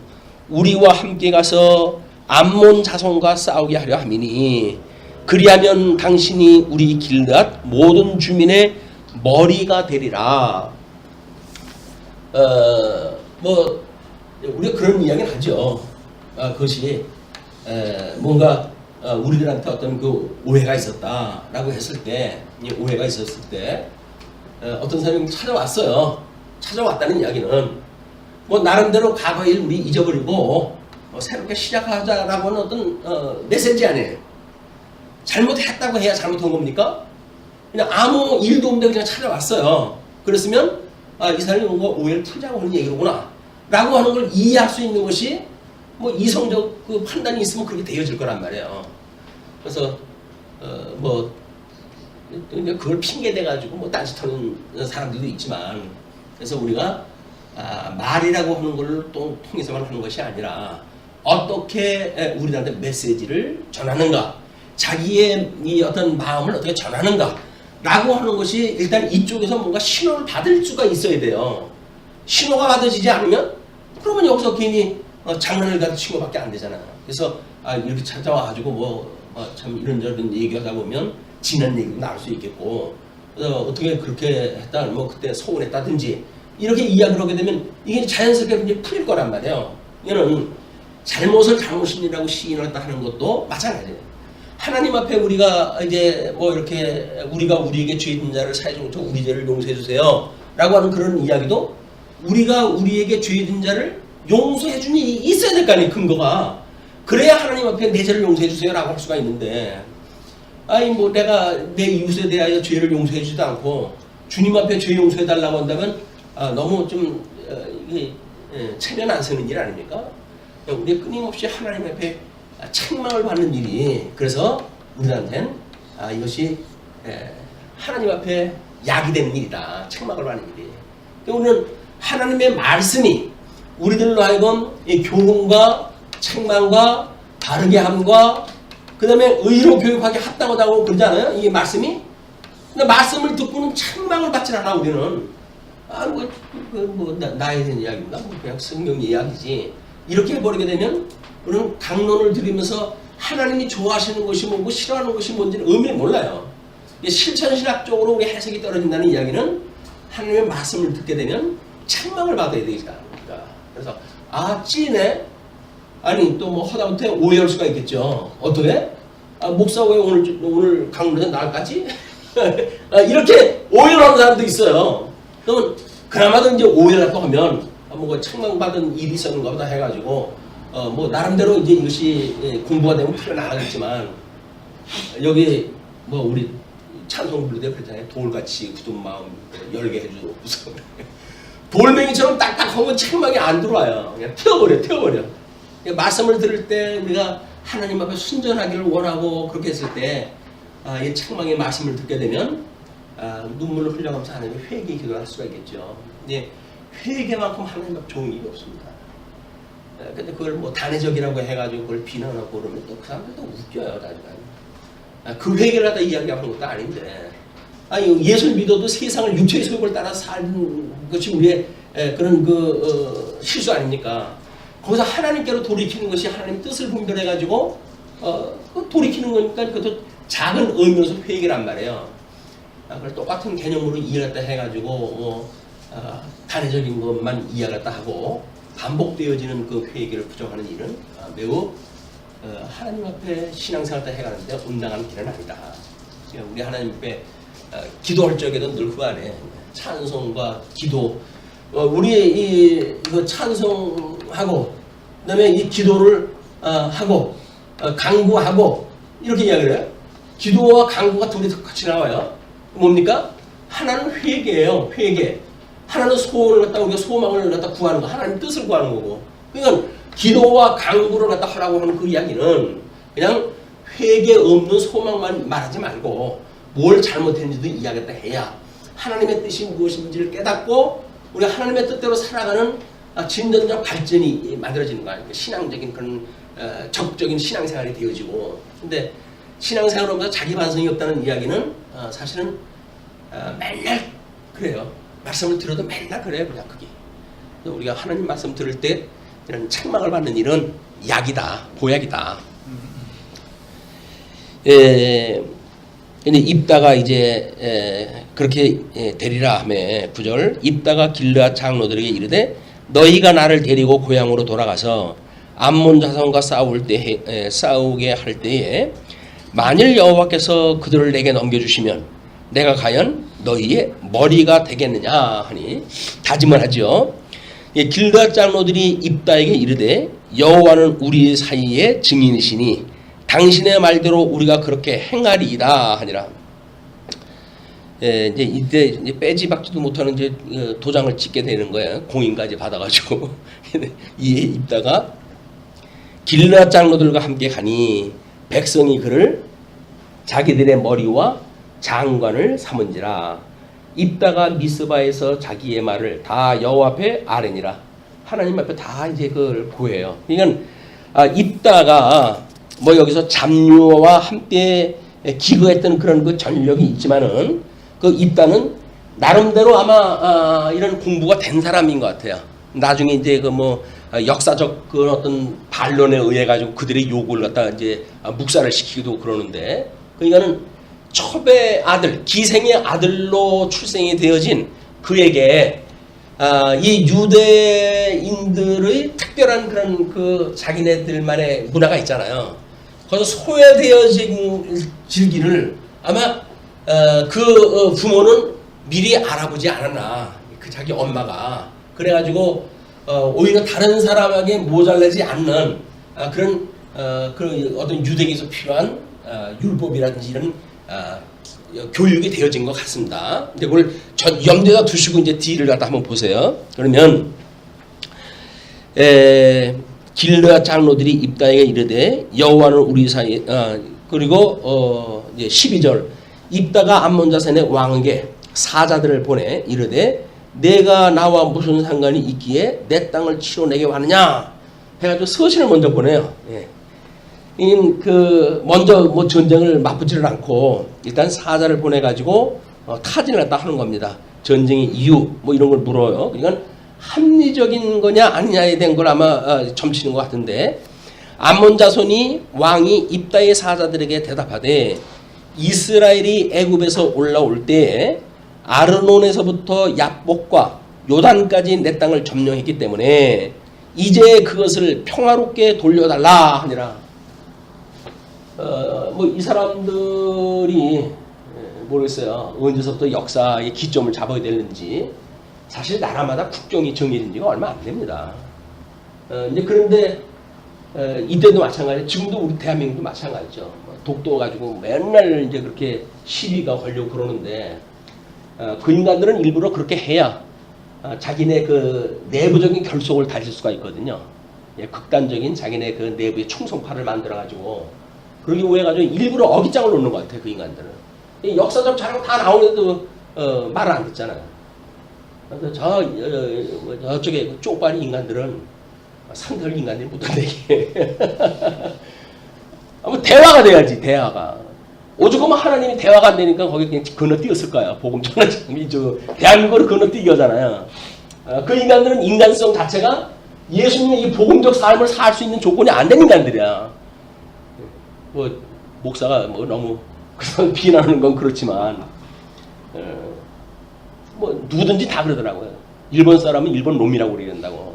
우리와 함께 가서 암몬 자손과 싸우게 하려 함이니 그리하면 당신이 우리 길르앗 모든 주민의 머리가 되리라. 뭐 우리가 그런 이야기를 하죠. 그것이 뭔가 우리들한테 어떤 그 오해가 있었다라고 했을 때, 오해가 있었을 때 어떤 사람이 찾아왔어요. 찾아왔다는 이야기는 뭐 나름대로 과거의 일 우리 잊어버리고 새롭게 시작하자라고 하는 어떤 메시지 아니에요. 잘못했다고 해야 잘못한 겁니까? 그냥 아무 일도 없는데 그냥 찾아왔어요. 그랬으면 이 사람이 뭔가 오해를 풀자고 하는 얘기로구나 라고 하는 걸 이해할 수 있는 것이 뭐 이성적 그 판단이 있으면 그렇게 되어질 거란 말이에요. 그래서 뭐 그걸 핑계 대가지고 뭐 딴짓하는 사람들도 있지만, 그래서 우리가 말이라고 하는 걸 또 통해서만 하는 것이 아니라 어떻게 우리들한테 메시지를 전하는가, 자기의 이 어떤 마음을 어떻게 전하는가 라고 하는 것이 일단 이쪽에서 뭔가 신호를 받을 수가 있어야 돼요. 신호가 받아지지 않으면 그러면 여기서 괜히 장난을 가도 친 것밖에 안 되잖아요. 그래서 이렇게 찾아와가지고 뭐 참 이런저런 얘기하다 보면 지난 얘기도 나올 수 있겠고, 어떻게 그렇게 했다, 뭐 그때 서운했다든지 이렇게 이야기를 하게 되면 이게 자연스럽게 이제 풀릴 거란 말이에요. 이거는 잘못을 잘못이라고 시인을 했다 하는 것도 마찬가지예요. 하나님 앞에 우리가 이제 뭐 이렇게 우리가 우리에게 죄 있는 자를 사해 주고 우리 죄를 용서해 주세요 라고 하는 그런 이야기도 우리가 우리에게 죄 있는 자를 용서해 주니 있어야 될 거 아니에요, 근거가. 그래야 하나님 앞에 내 죄를 용서해 주세요 라고 할 수가 있는데, 뭐 내가 내 이웃에 대하여 죄를 용서해 주지도 않고 주님 앞에 죄 용서해 달라고 한다면 너무 좀 체면 안 서는 일 아닙니까? 우리가 끊임없이 하나님 앞에 책망을 받는 일이, 그래서 우리한테는 이것이 하나님 앞에 약이 되는 일이다. 책망을 받는 일이. 우리는 하나님의 말씀이 우리들로 하여금 이 교훈과 책망과 바르게 함과 그 다음에 의로 교육하게 합당하다고 하고 그러잖아요. 이 말씀이. 근데 말씀을 듣고는 책망을 받지 않아. 우리는 나에 대한 이야기입니다. 그냥 성경 이야기지. 이렇게 해버리게 되면 우리는 강론을 들으면서 하나님이 좋아하시는 것이 뭐고 싫어하는 것이 뭔지는 의미를 몰라요. 실천신학적으로 우리 해석이 떨어진다는 이야기는 하나님의 말씀을 듣게 되면 책망을 받아야 되지 않습니까? 그래서 찌네? 아니 또 뭐 하다못해 오해할 수가 있겠죠. 어떻게? 목사 왜 오늘 강론에서 나까지? 이렇게 오해를 하는 사람도 있어요. 그러면 그나마도 이제 오해를 하고 하면 뭐 책망받은 일이 있었는가 보다 해가지고 뭐 나름대로 이제 이것이 공부가 되면 풀려나가겠지만 여기 뭐 우리 찬송 부를 때 그랬잖아요. 돌같이 굳은 마음 열게 해주고서 돌멩이처럼 딱딱하면 책망이 안 들어와요. 그냥 태워버려. 말씀을 들을 때 우리가 하나님 앞에 순전하기를 원하고 그렇게 했을 때 이 책망의 말씀을 듣게 되면 눈물을 흘려가면서 하나님의 회개 기도를 할 수가 있겠죠. 예, 회개만큼 하나님 앞에 좋은 일이 없습니다. 근데 그걸 뭐 단회적이라고 해가지고 그걸 비난하고 그러면 또 그 사람들도 웃겨요. 나중에. 그 회개를 하다 이야기하는 것도 아닌데 예수를 믿어도 세상을 육체의 소욕을 따라 사는 것이 우리의 그런 실수 아닙니까? 거기서 하나님께로 돌이키는 것이 하나님 뜻을 분별해가지고 돌이키는 거니까 그것도 작은 의미로서 회개란 말이에요. 그걸 똑같은 개념으로 이해했다 해가지고 단회적인 것만 이해했다 하고 반복되어지는 그 회개를 부정하는 일은 매우 하나님 앞에 신앙생활 때 해가는데 온당한 길은 아니다. 우리 하나님 앞에 기도할 적에도 늘 그 안에 찬송과 기도, 우리 이거 찬송하고 그다음에 이 기도를 하고 강구하고 이렇게 이야기를 해요. 기도와 강구가 둘이 같이 나와요. 뭡니까? 하나는 회개예요. 회개. 하나는 소원을 갖다 우리가 소망을 갖다 구하는 거, 하나님 뜻을 구하는 거고. 그러니까 기도와 강구를 갖다 하라고 하는 그 이야기는 그냥 회개 없는 소망만 말하지 말고 뭘 잘못했는지도 이야기했다 해야 하나님의 뜻이 무엇인지를 깨닫고 우리가 하나님의 뜻대로 살아가는 진전적 발전이 만들어지는 거 아닙니까? 신앙적인 그런 적극적인 신앙생활이 되어지고. 근데 신앙생활하면서 자기 반성이 없다는 이야기는 사실은 맨날 그래요. 말씀을 들어도 맨날 그래요. 그냥 그게. 우리가 하나님 말씀 들을 때 이런 책망을 받는 일은 약이다. 보약이다. 근데 입다가 이제 그렇게 되리라 하며 9절 입다가 길르앗 장로들에게 이르되 너희가 나를 데리고 고향으로 돌아가서 암몬 자손과 싸우게 할 때에 만일 여호와께서 그들을 내게 넘겨주시면 내가 과연 너희의 머리가 되겠느냐 하니 다짐을 하죠. 길르앗 장로들이 입다에게 이르되 여호와는 우리 사이의 증인이시니 당신의 말대로 우리가 그렇게 행하리이다 하니라. 이제 이때 이제 빼지 박지도 못하는 이제 도장을 찍게 되는 거예요. 공인까지 받아가지고 이에 입다가 길르앗 장로들과 함께 가니 백성이 그를 자기들의 머리와 장관을 삼은지라. 입다가 미스바에서 자기의 말을 다 여호와 앞에 아뢰니라. 하나님 앞에 다 이제 그걸 고해요. 그러니까 입다가 뭐 여기서 잡류와 함께 기거했던 그런 그 전력이 있지만은 그 입다는 나름대로 아마 이런 공부가 된 사람인 것 같아요. 나중에 이제 그 뭐 역사적 그 어떤 반론에 의해 가지고 그들의 요구를 갖다 이제 묵살을 시키기도 그러는데, 그러니까는 첩의 아들, 기생의 아들로 출생이 되어진 그에게 이 유대인들의 특별한 그런 그 자기네들만의 문화가 있잖아요. 거기서 소외되어지기를 아마 그 부모는 미리 알아보지 않았나, 그 자기 엄마가. 그래가지고 오히려 다른 사람에게 모자라지 않는 그런 그 어떤 유대인에서 필요한 율법이라든지 이런 교육이 되어진 것 같습니다. 근데 그걸 염두에다 두시고 이제 뒤를 갖다 한번 보세요. 그러면 길르앗 장로들이 입다에게 이르되 여호와는 우리 사이 그리고 이제 12절 입다가 암몬 자손의 왕에게 사자들을 보내 이르되 내가 나와 무슨 상관이 있기에 내 땅을 치러 내게 왔느냐 해가지고 서신을 먼저 보내요. 예. 먼저 뭐 전쟁을 맛보지를 않고 일단 사자를 보내가지고 타진을 갖다 하는 겁니다. 전쟁의 이유 뭐 이런 걸 물어요. 그러니까 합리적인 거냐 아니냐에 대한 걸 아마 점치는 것 같은데, 암몬 자손이 왕이 입다의 사자들에게 대답하되 이스라엘이 애굽에서 올라올 때에 아르논에서부터 야복과 요단까지 내 땅을 점령했기 때문에 이제 그것을 평화롭게 돌려달라 하니라. 뭐 이 사람들이 모르겠어요. 언제서부터 역사의 기점을 잡아야 되는지. 사실 나라마다 국경이 정해진 지가 얼마 안 됩니다. 이제 그런데 이때도 마찬가지, 지금도 우리 대한민국도 마찬가지죠. 독도 가지고 맨날 이제 그렇게 시비가 걸려고 그러는데 그 인간들은 일부러 그렇게 해야 자기네 그 내부적인 결속을 다질 수가 있거든요. 예, 극단적인 자기네 그 내부의 충성파를 만들어 가지고 그러기 위해 가지고 일부러 어깃장을 놓는 것 같아요. 그 인간들은 이 역사적 자료가 다 나오는데도 말을 안 듣잖아요. 그래서 저쪽에 그 쪽발이 인간들은 상대할 인간들이 못한다게. 뭐 대화가 돼야지, 대화가. 오죽하면 하나님이 대화가 안 되니까 거기 그냥 건너뛰었을 거야. 복음 전하는 대한민국을 건너뛰기 하잖아요. 그 인간들은 인간성 자체가 예수님의 이 복음적 삶을 살 수 있는 조건이 안 된 인간들이야. 뭐 목사가 뭐 너무 비난하는 건 그렇지만 뭐 누구든지 다 그러더라고요. 일본 사람은 일본 놈이라고 그러는다고.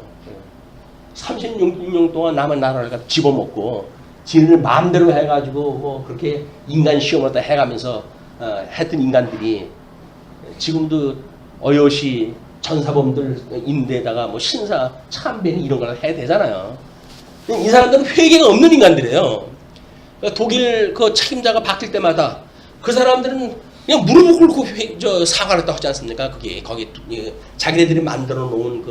36년 동안 남의 나라를 집어먹고 지를 마음대로 해가지고 뭐 그렇게 인간 시험을 다 해가면서 했던 인간들이 지금도 어여시 전사범들인데다가 뭐 신사 참배는 이런 걸 해야 되잖아요. 이 사람들은 회개가 없는 인간들이에요. 독일 그 책임자가 바뀔 때마다 그 사람들은 그냥 무릎을 꿇고 사과를 했다고 하지 않습니까? 거기 자기네들이 만들어 놓은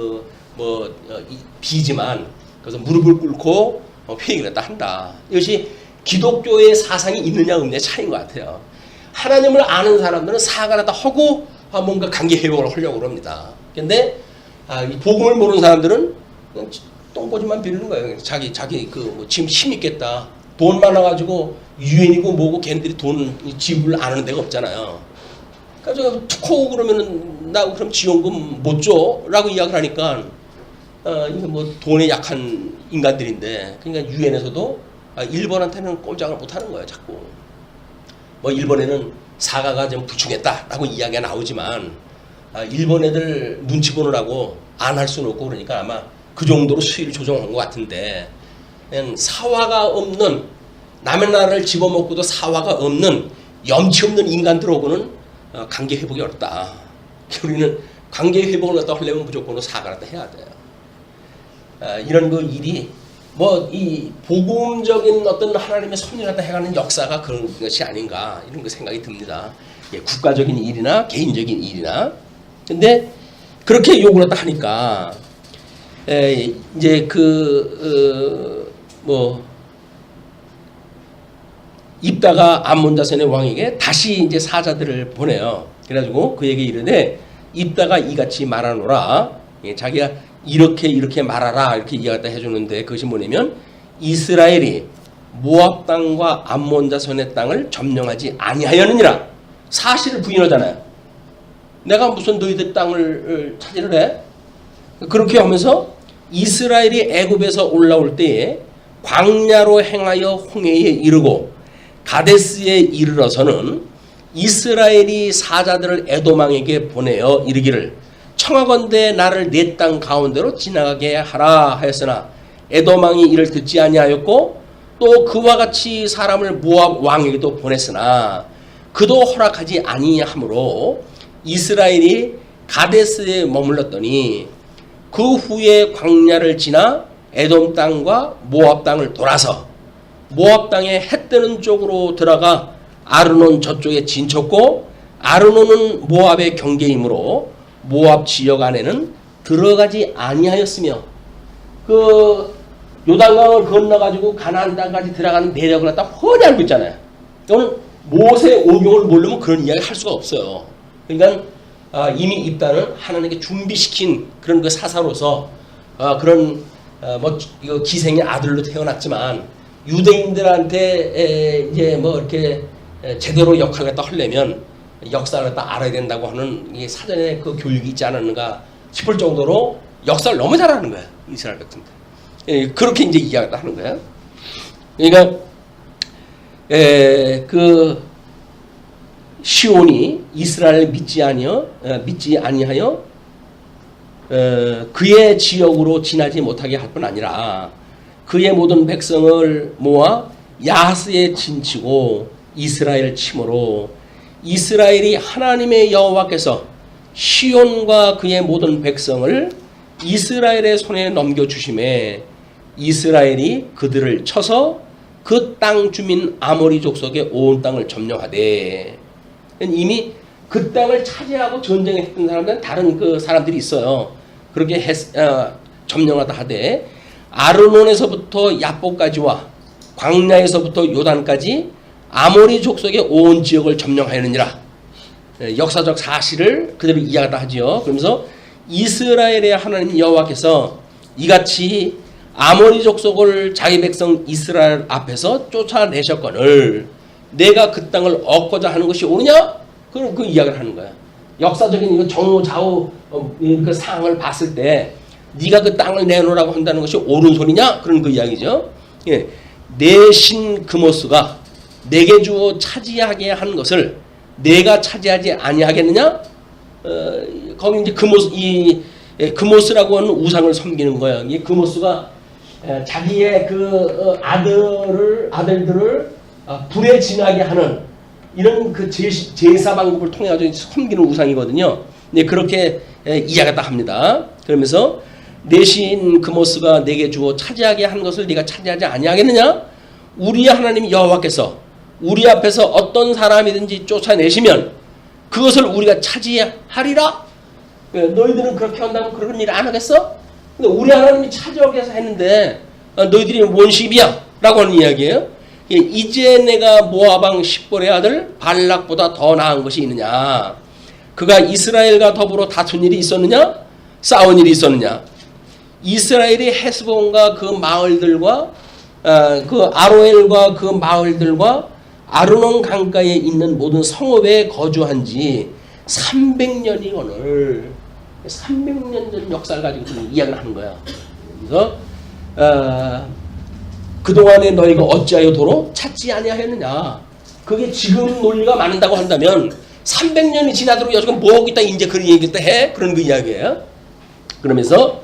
비지만 그래서 무릎을 꿇고 회개를 했다 한다. 이것이 기독교의 사상이 있느냐 없느냐 차이인 것 같아요. 하나님을 아는 사람들은 사과를 했다 하고 뭔가 관계 회복을 하려고 합니다. 근데 이 복음을 모르는 사람들은 그냥 똥꼬집만 비르는 거예요. 자기 지금 힘 있겠다. 돈 많아가지고 유엔이고 뭐고 걔네들이 돈 지불을 안 하는 데가 없잖아요. 그래서 툭 하고 그러면은 나 그럼 지원금 못 줘? 라고 이야기를 하니까 이게 뭐 돈에 약한 인간들인데 그러니까 유엔에서도 일본한테는 꼼짝을 못 하는 거예요. 자꾸 뭐 일본에는 사과가 좀 부충했다라고 이야기가 나오지만 일본 애들 눈치 보느라고 안 할 수는 없고 그러니까 아마 그 정도로 수위를 조정한 것 같은데 사화가 없는 남의 나라를 집어먹고도 사화가 없는 염치 없는 인간들하고는 관계 회복이 어렵다. 우리는 관계 회복을 갖다 하려면 무조건 사과를 해야 돼요. 이런 그 일이 뭐 이 복음적인 어떤 하나님의 섭리를 갖다 해가는 역사가 그런 것이 아닌가 이런 그 생각이 듭니다. 예, 국가적인 일이나 개인적인 일이나. 근데 그렇게 욕을 갖다 하니까 이제 입다가 암몬 자손의 왕에게 다시 이제 사자들을 보내요. 그래가지고 그에게 이르되 입다가 이같이 말하노라. 예, 자기가 이렇게 말하라 이렇게 이야기를 해주는데 그것이 뭐냐면 이스라엘이 모압 땅과 암몬 자손의 땅을 점령하지 아니하였느니라. 사실을 부인하잖아요. 내가 무슨 너희들 땅을 차지를 해? 그렇게 하면서 이스라엘이 애굽에서 올라올 때에 광야로 행하여 홍해에 이르고 가데스에 이르러서는 이스라엘이 사자들을 에돔왕에게 보내어 이르기를 청하건대 나를 내 땅 가운데로 지나가게 하라 하였으나 에돔왕이 이를 듣지 아니하였고 또 그와 같이 사람을 모압 왕에게도 보냈으나 그도 허락하지 아니하므로 이스라엘이 가데스에 머물렀더니 그 후에 광야를 지나 에돔 땅과 모압 땅을 돌아서 모압 땅에 해 뜨는 쪽으로 들어가 아르논 저쪽에 진쳤고 아르논은 모압의 경계이므로 모압 지역 안에는 들어가지 아니하였으며 그 요단강을 건너가지고 가나안 땅까지 들어가는 내력을 갖다 훤히 알고 있잖아요. 이거는 모세 오경을 모르면 그런 이야기 할 수가 없어요. 그러니까 이미 입다는 하나님께 준비시킨 그런 그 사사로서 그런 이거 기생의 아들로 태어났지만 유대인들한테 이제 뭐 이렇게 제대로 역할을 갖다 하려면 역사를 갖다 알아야 된다고 하는 이 사전에 그 교육이 있지 않았는가 싶을 정도로 역사를 너무 잘 아는 거야 이스라엘 백성들. 그렇게 이제 이야기를 하는 거야. 그러니까 그 시온이 이스라엘을 믿지 아니하여 그의 지역으로 지나지 못하게 할 뿐 아니라 그의 모든 백성을 모아 야스에 진치고 이스라엘 침으로 이스라엘이 하나님의 여호와께서 시온과 그의 모든 백성을 이스라엘의 손에 넘겨주심에 이스라엘이 그들을 쳐서 그 땅 주민 아모리 족속의 온 땅을 점령하되, 이미 그 땅을 차지하고 전쟁했던 사람들은 다른 그 사람들이 있어요. 그렇게 점령하다 하되 아르논에서부터 야복까지와 광야에서부터 요단까지 아모리 족속의 온 지역을 점령하였느니라. 역사적 사실을 그대로 이야기하다 하지요. 그러면서 이스라엘의 하나님 여호와께서 이같이 아모리 족속을 자기 백성 이스라엘 앞에서 쫓아내셨거늘 내가 그 땅을 얻고자 하는 것이 옳으냐? 그 이야기를 하는 거야. 역사적인 이거 정오 좌우 그 상황을 봤을 때 네가 그 땅을 내놓으라고 한다는 것이 옳은 소리냐? 그런 그 이야기죠. 예. 내 신 그모스가 내게 주어 차지하게 한 것을 내가 차지하지 아니하겠느냐? 거기 이제 그모스라고 하는 우상을 섬기는 거야. 이 그모스가 자기의 그 아들들을 불에 지나게 하는 이런 그 제사 방법을 통해 가지고 섬기는 우상이거든요. 네, 그렇게 이야기했다 합니다. 그러면서 내신 그모스가 내게 주어 차지하게 한 것을 네가 차지하지 아니하겠느냐? 우리 하나님 여호와께서 우리 앞에서 어떤 사람이든지 쫓아내시면 그것을 우리가 차지하리라. 너희들은 그렇게 한다면 그런 일 안 하겠어? 근데 우리 하나님이 차지하기 위해서 했는데 너희들이 원시입이야 라고 하는 이야기예요. 이제 내가 모아방 십볼의 아들 발락보다 더 나은 것이 있느냐? 그가 이스라엘과 더불어 다툰 일이 있었느냐? 싸운 일이 있었느냐? 이스라엘이 헤스본과 그 마을들과 그 아로엘과 그 마을들과 아르논 강가에 있는 모든 성읍에 거주한 지 300년이거늘 300년 전 역사를 가지고 이야기를 하는 거야. 그래서 그동안에 너희가 어찌하여 도로 찾지 아니하였느냐? 그게 지금 논리가 맞는다고 한다면 300년이 지나도록 여지금 뭐하고 있다 이제 그런 얘기 또 해? 그런 그 이야기예요. 그러면서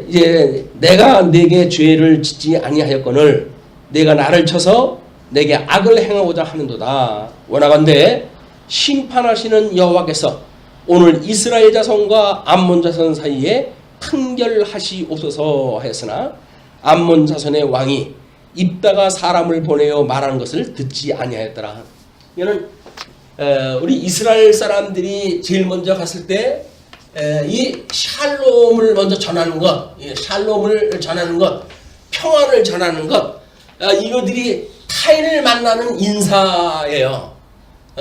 이제 내가 네게 죄를 짓지 아니하였거늘 내가 나를 쳐서 내게 악을 행하고자 하는도다. 원하건대 심판하시는 여호와께서 오늘 이스라엘 자손과 암몬 자손 사이에 판결하시옵소서 하였으나 암몬 자손의 왕이 입다가 사람을 보내어 말하는 것을 듣지 아니하였더라. 이거는 우리 이스라엘 사람들이 제일 먼저 갔을 때 이 샬롬을 먼저 전하는 것, 샬롬을 전하는 것, 평안을 전하는 것, 이거들이 타인을 만나는 인사예요.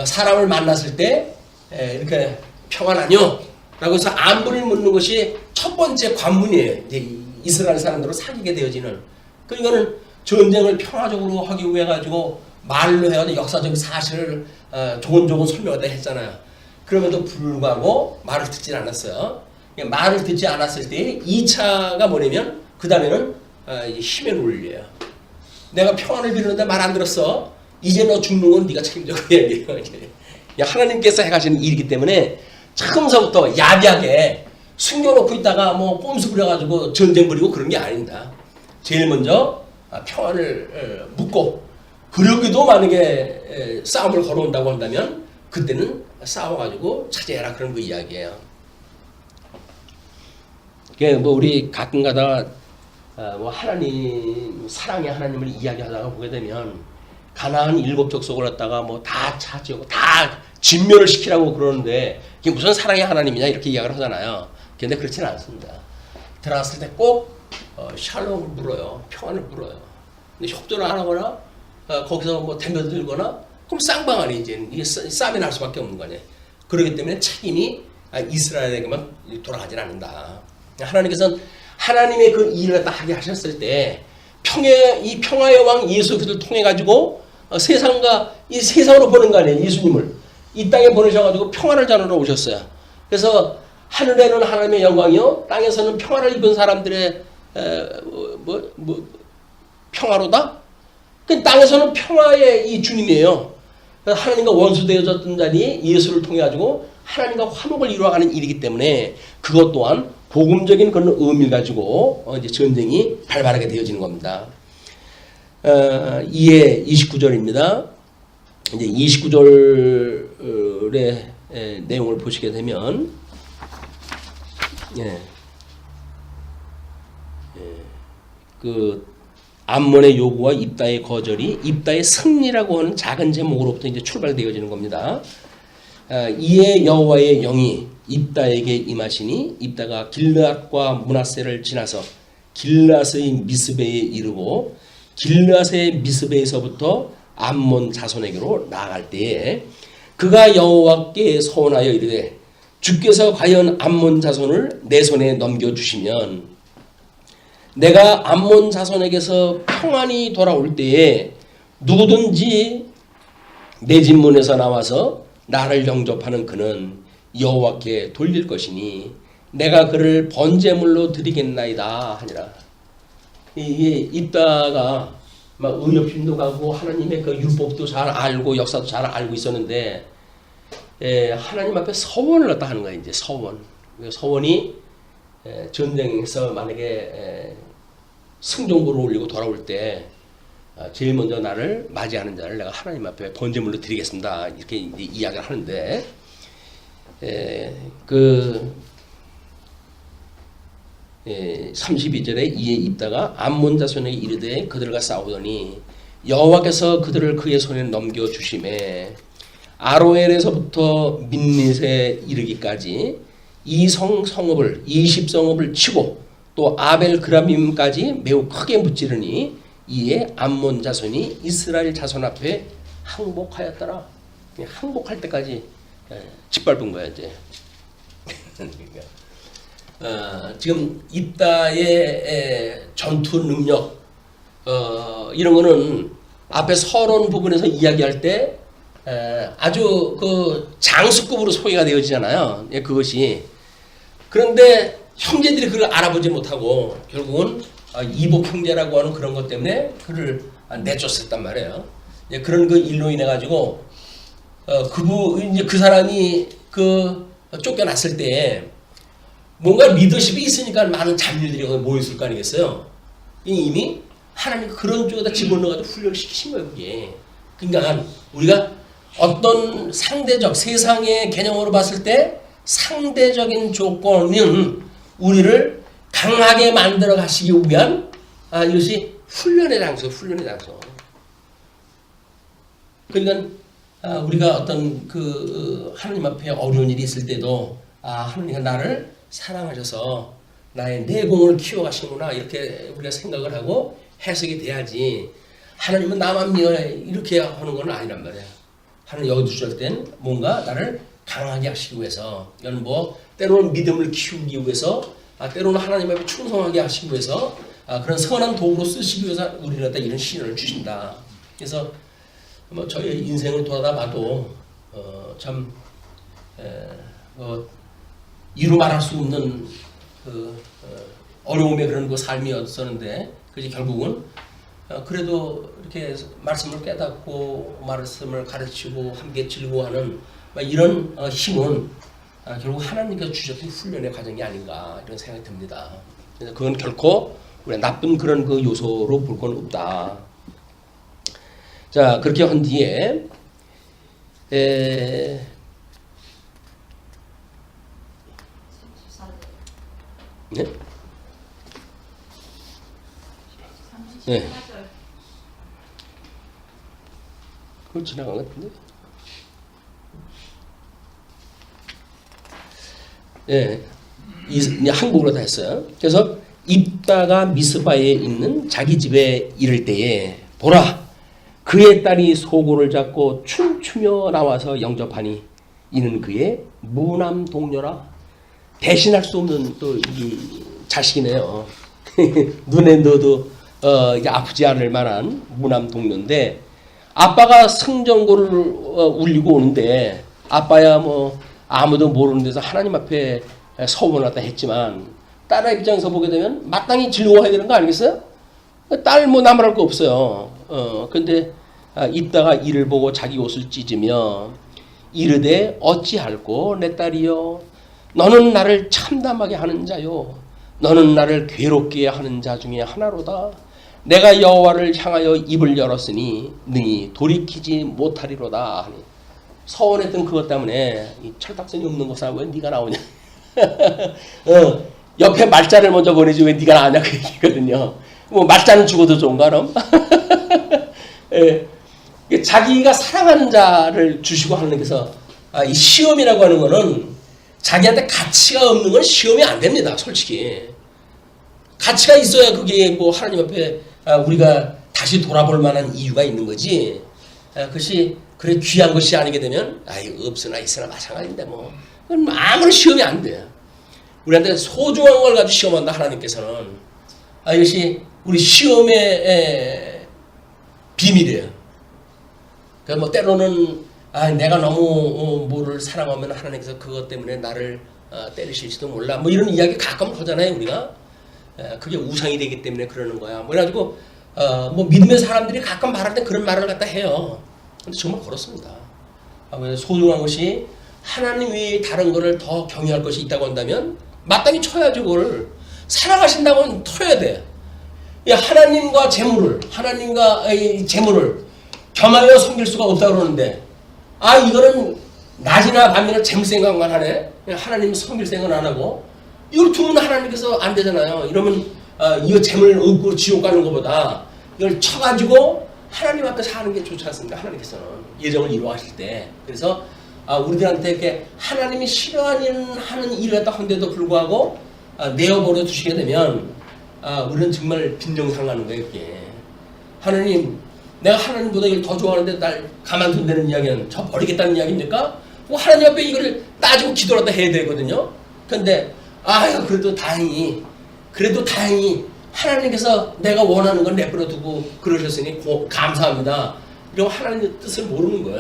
사람을 만났을 때 이렇게 평안하뇨? 라고 해서 안부를 묻는 것이 첫 번째 관문이에요. 이제 이스라엘 사람들로 사귀게 되어지는. 이거는 전쟁을 평화적으로 하기 위해 가지고 말로 해가지고 역사적인 사실을 조곤조곤 설명하다 했잖아요. 그럼에도 불구하고 말을 듣지 않았어요. 말을 듣지 않았을 때 2차가 뭐냐면 그 다음에는 힘의 논리예요. 내가 평안을 비르는데 말 안 들었어. 이제 너 죽는 건 네가 책임져. 그 얘기예요. 하나님께서 해가시는 일이기 때문에 처음서부터 야비하게 숨겨놓고 있다가 뭐 꼼수 부려가지고 전쟁 부리고 그런 게 아닙니다. 제일 먼저 평안을 묻고 그러기도 만약에 싸움을 걸어온다고 한다면 그때는 싸워가지고 차지해라 그런 그 이야기예요. 뭐 우리 가끔가다 뭐 하나님 사랑의 하나님을 이야기하다가 보게 되면 가나안 7 족속을 갖다가 뭐 다 차지하고 다 진멸을 시키라고 그러는데 이게 무슨 사랑의 하나님이냐 이렇게 이야기를 하잖아요. 그런데 그렇지는 않습니다. 들어갔을 때 꼭 샬롬을 물어요. 평안을 물어요. 근데 협조를 안 하거나 거기서 뭐 덤벼들거나 그럼 쌍방아니 이제 이게 싸움이 날 수밖에 없는 거네. 그렇기 때문에 책임이 이스라엘에게만 돌아가진 않는다. 하나님께서는 하나님의 그 일을 다 하게 하셨을 때 이 평화의 왕 예수 그리스도를 통해 가지고 이 세상으로 보낸 거 아니에요. 예수님을 이 땅에 보내셔가지고 평화를 전하러 오셨어요. 그래서 하늘에는 하나님의 영광이요, 땅에서는 평화를 입은 사람들의 평화로다. 그 땅에서는 평화의 이 주님이에요. 하나님과 원수되어졌던 자리 예수를 통해 가지고 하나님과 화목을 이루어가는 일이기 때문에 그것 또한 복음적인 그런 의미를 가지고 이제 전쟁이 발발하게 되어지는 겁니다. 이에 29절입니다. 이제 29절의 내용을 보시게 되면, 그 암몬의 요구와 입다의 거절이 입다의 승리라고 하는 작은 제목으로부터 이제 출발되어지는 겁니다. 이에 여호와의 영이 입다에게 임하시니 입다가 길르앗과 므낫세를 지나서 길르앗의 미스베에 이르고 길르앗의 미스베에서부터 암몬 자손에게로 나아갈 때에 그가 여호와께 서원하여 이르되 주께서 과연 암몬 자손을 내 손에 넘겨주시면 내가 암몬 자손에게서 평안히 돌아올 때에 누구든지 내 집 문에서 나와서 나를 영접하는 그는 여호와께 돌릴 것이니 내가 그를 번제물로 드리겠나이다 하니라. 이게 입다가 막 의협심도 가고 하나님의 그 율법도 잘 알고 역사도 잘 알고 있었는데 하나님 앞에 서원을 갖다 하는 거예요. 이제 서원. 서원이 전쟁에서 만약에 승전보를 올리고 돌아올 때 제일 먼저 나를 맞이하는 자를 내가 하나님 앞에 번제물로 드리겠습니다. 이렇게 이제 이야기를 하는데 그 32절에 이에 입다가 암몬 자손에게 이르되 그들과 싸우더니 여호와께서 그들을 그의 손에 넘겨 주심에 아로엘에서부터 민닛에 이르기까지 이 성읍을 20성읍을 치고 또 아벨 그라밈까지 매우 크게 무찌르니 이에 암몬 자손이 이스라엘 자손 앞에 항복하였더라. 항복할 때까지 짓밟은 거야 이제. 지금 입다의 전투 능력 이런 거는 앞에 서론 부분에서 이야기할 때 아주 그 장수급으로 소개가 되어지잖아요. 그것이. 그런데 형제들이 그걸 알아보지 못하고 결국은 이복 형제라고 하는 그런 것 때문에 그를 내쫓았단 말이에요. 그런 그 일로 인해 가지고 이제 그 사람이 그 쫓겨났을 때 뭔가 리더십이 있으니까 많은 잡일들이 모였을 거 아니겠어요? 이미 하나님 그런 쪽에다 집어넣어가지고 훈련을 시키신 거예요, 그게. 그러니까 우리가 어떤 상대적 세상의 개념으로 봤을 때 상대적인 조건은 우리를 강하게 만들어 가시기 위한 이것이 훈련의 장소, 훈련의 장소. 그러니까 우리가 어떤 그 하나님 앞에 어려운 일이 있을 때도 하나님이 나를 사랑하셔서 나의 내공을 키워가시는구나 이렇게 우리가 생각을 하고 해석이 돼야지 하나님은 나만 미워해 이렇게 하는 건 아니란 말이야. 하나님 여기 두실 때는 뭔가 나를 강하게 하시기 위해서 이건 뭐 때로는 믿음을 키우기 위해서 때로는 하나님 앞에 충성하게 하시기 위해서 그런 선한 도구로 쓰시기 위해서 우리를 갖다 이런 시련을 주신다. 그래서 뭐 저희 인생을 돌아다 봐도 참 이루 말할 수 없는 그 어려움의 그런 그 삶이었었는데 그게 결국은 그래도 이렇게 말씀을 깨닫고 말씀을 가르치고 함께 즐거워하는 이런 힘은 결국 하나님께서 주셨던 훈련의 과정이 아닌가 이런 생각이 듭니다. 그래서 그건 결코 우리가 나쁜 그런 그 요소로 볼 건 없다. 자, 그렇게 한 뒤에 네? 네. 그걸 지나간 것 같은데? 예. 항복으로 다 했어요. 그래서 입다가 미스바에 있는 자기 집에 이를 때에 보라 그의 딸이 소고를 잡고 춤추며 나와서 영접하니 이는 그의 무남 동료라. 대신할 수 없는 또 이 자식이네요. 눈에 넣어도 이게 아프지 않을 만한 무남 동료인데 아빠가 승전고를 울리고 오는데 아빠야 뭐 아무도 모르는 데서 하나님 앞에 서원을 갖다 했지만 딸의 입장에서 보게 되면 마땅히 즐거워해야 되는 거 아니겠어요? 딸 뭐 나무랄 거 없어요. 근데 입다가 이를 보고 자기 옷을 찢으며 이르되 어찌할꼬 내 딸이여 너는 나를 참담하게 하는 자요 너는 나를 괴롭게 하는 자 중에 하나로다. 내가 여호와를 향하여 입을 열었으니 능히 돌이키지 못하리로다 하니 서원했던 그것 때문에 이 철딱선이 없는 곳에 왜 네가 나오냐. 옆에 말자를 먼저 보내지 왜 네가 나오냐 그 얘기거든요. 뭐 말자는 죽어도 좋은가 그럼? 예. 자기가 사랑하는 자를 주시고 하나님께서 이 시험이라고 하는 거는 자기한테 가치가 없는 건 시험이 안 됩니다. 솔직히 가치가 있어야 그게 뭐 하나님 앞에 우리가 다시 돌아볼 만한 이유가 있는 거지. 그것이 그래 귀한 것이 아니게 되면 없으나 있으나 마찬가지인데 뭐 아무런 시험이 안 돼요. 우리한테 소중한 걸 가지고 시험한다 하나님께서는. 이것이 우리 시험의 비밀이에요. 그러니까 뭐 때로는 내가 너무 뭐를 사랑하면 하나님께서 그것 때문에 나를 때리실지도 몰라. 뭐 이런 이야기 가끔 하잖아요 우리가. 그게 우상이 되기 때문에 그러는 거야. 뭐 그래가지고 뭐 믿음의 사람들이 가끔 말할 때 그런 말을 갖다 해요. 근데 정말 그렇습니다. 소중한 것이 하나님 외에 다른 거를 더 경외할 것이 있다고 한다면 마땅히 쳐야죠. 그걸 살아가신다면 터야 돼. 하나님과 재물을 겸하여 섬길 수가 없다고 그러는데 이거는 낮이나 밤이나 재물 생각만 하네. 하나님 섬길 생각 안 하고 이걸 두면 하나님께서 안 되잖아요. 이러면 이거 재물 얻고 지옥 가는 것보다 이걸 쳐가지고 하나님 앞에 사는 게 좋지 않습니까? 하나님께서는 예정을 이루하실 때. 그래서 우리들한테 이렇게 하나님이 싫어하는 일을 했다 한데도 불구하고 내어버려 두시게 되면 우리는 정말 빈정상하는 거예요. 이게 하나님 내가 하나님보다 이걸 더 좋아하는데 날 가만둔다는 이야기는 저 버리겠다는 이야기입니까? 뭐 하나님 앞에 이거를 따지고 기도라도 해야 되거든요. 근데 그래도 다행히 하나님께서 내가 원하는 건 내버려 두고 그러셨으니 감사합니다. 이러고 하나님의 뜻을 모르는 거예요.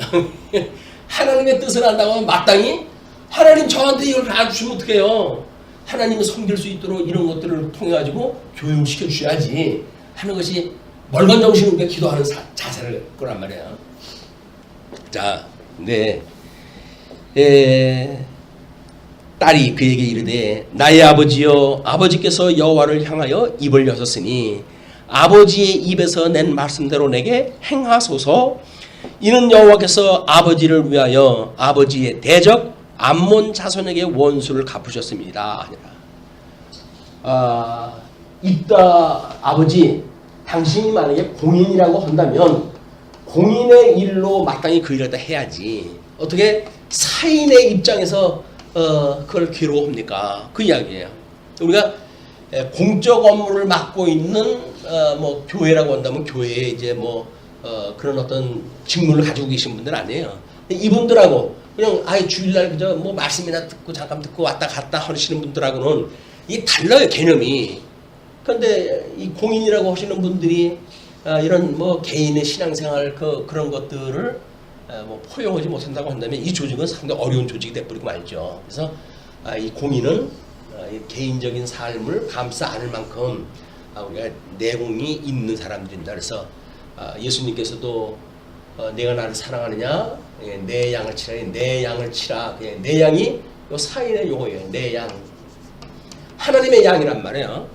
하나님의 뜻을 안다고 하면 마땅히 하나님 저한테 이걸 다 주시면 어떡해요. 하나님을 섬길 수 있도록 이런 것들을 통해 가지고 교육시켜 주셔야지 하는 것이 멀건 정신으로 기도하는 자세를 거란 말이에요. 자, 네. 딸이 그에게 이르되 나의 아버지여 아버지께서 여호와를 향하여 입을 여셨으니 아버지의 입에서 낸 말씀대로 내게 행하소서. 이는 여호와께서 아버지를 위하여 아버지의 대적 암몬 자손에게 원수를 갚으셨습니다. 입다 아버지 당신이 만약에 공인이라고 한다면 공인의 일로 마땅히 그 일을 다 해야지 어떻게 사인의 입장에서 그걸 괴로워합니까? 그 이야기예요. 우리가 공적 업무를 맡고 있는 뭐 교회라고 한다면 교회에 이제 뭐 그런 어떤 직무를 가지고 계신 분들 아니에요. 이분들하고 그냥 주일날 그저 뭐 말씀이나 듣고 잠깐 듣고 왔다 갔다 하시는 분들하고는 이 달라요 개념이. 그런데 이 공인이라고 하시는 분들이 이런 뭐 개인의 신앙생활 그런 것들을 뭐 포용하지 못한다고 한다면 이 조직은 상당히 어려운 조직이 돼버리고 말죠. 그래서 이 공인은 개인적인 삶을 감싸 안을 만큼 우리가 내공이 있는 사람들인다. 그래서 예수님께서도 내가 나를 사랑하느냐 내 양을 치라. 내 양을 치라. 내 양이 요 사인의 용어예요. 내 양 하나님의 양이란 말이에요.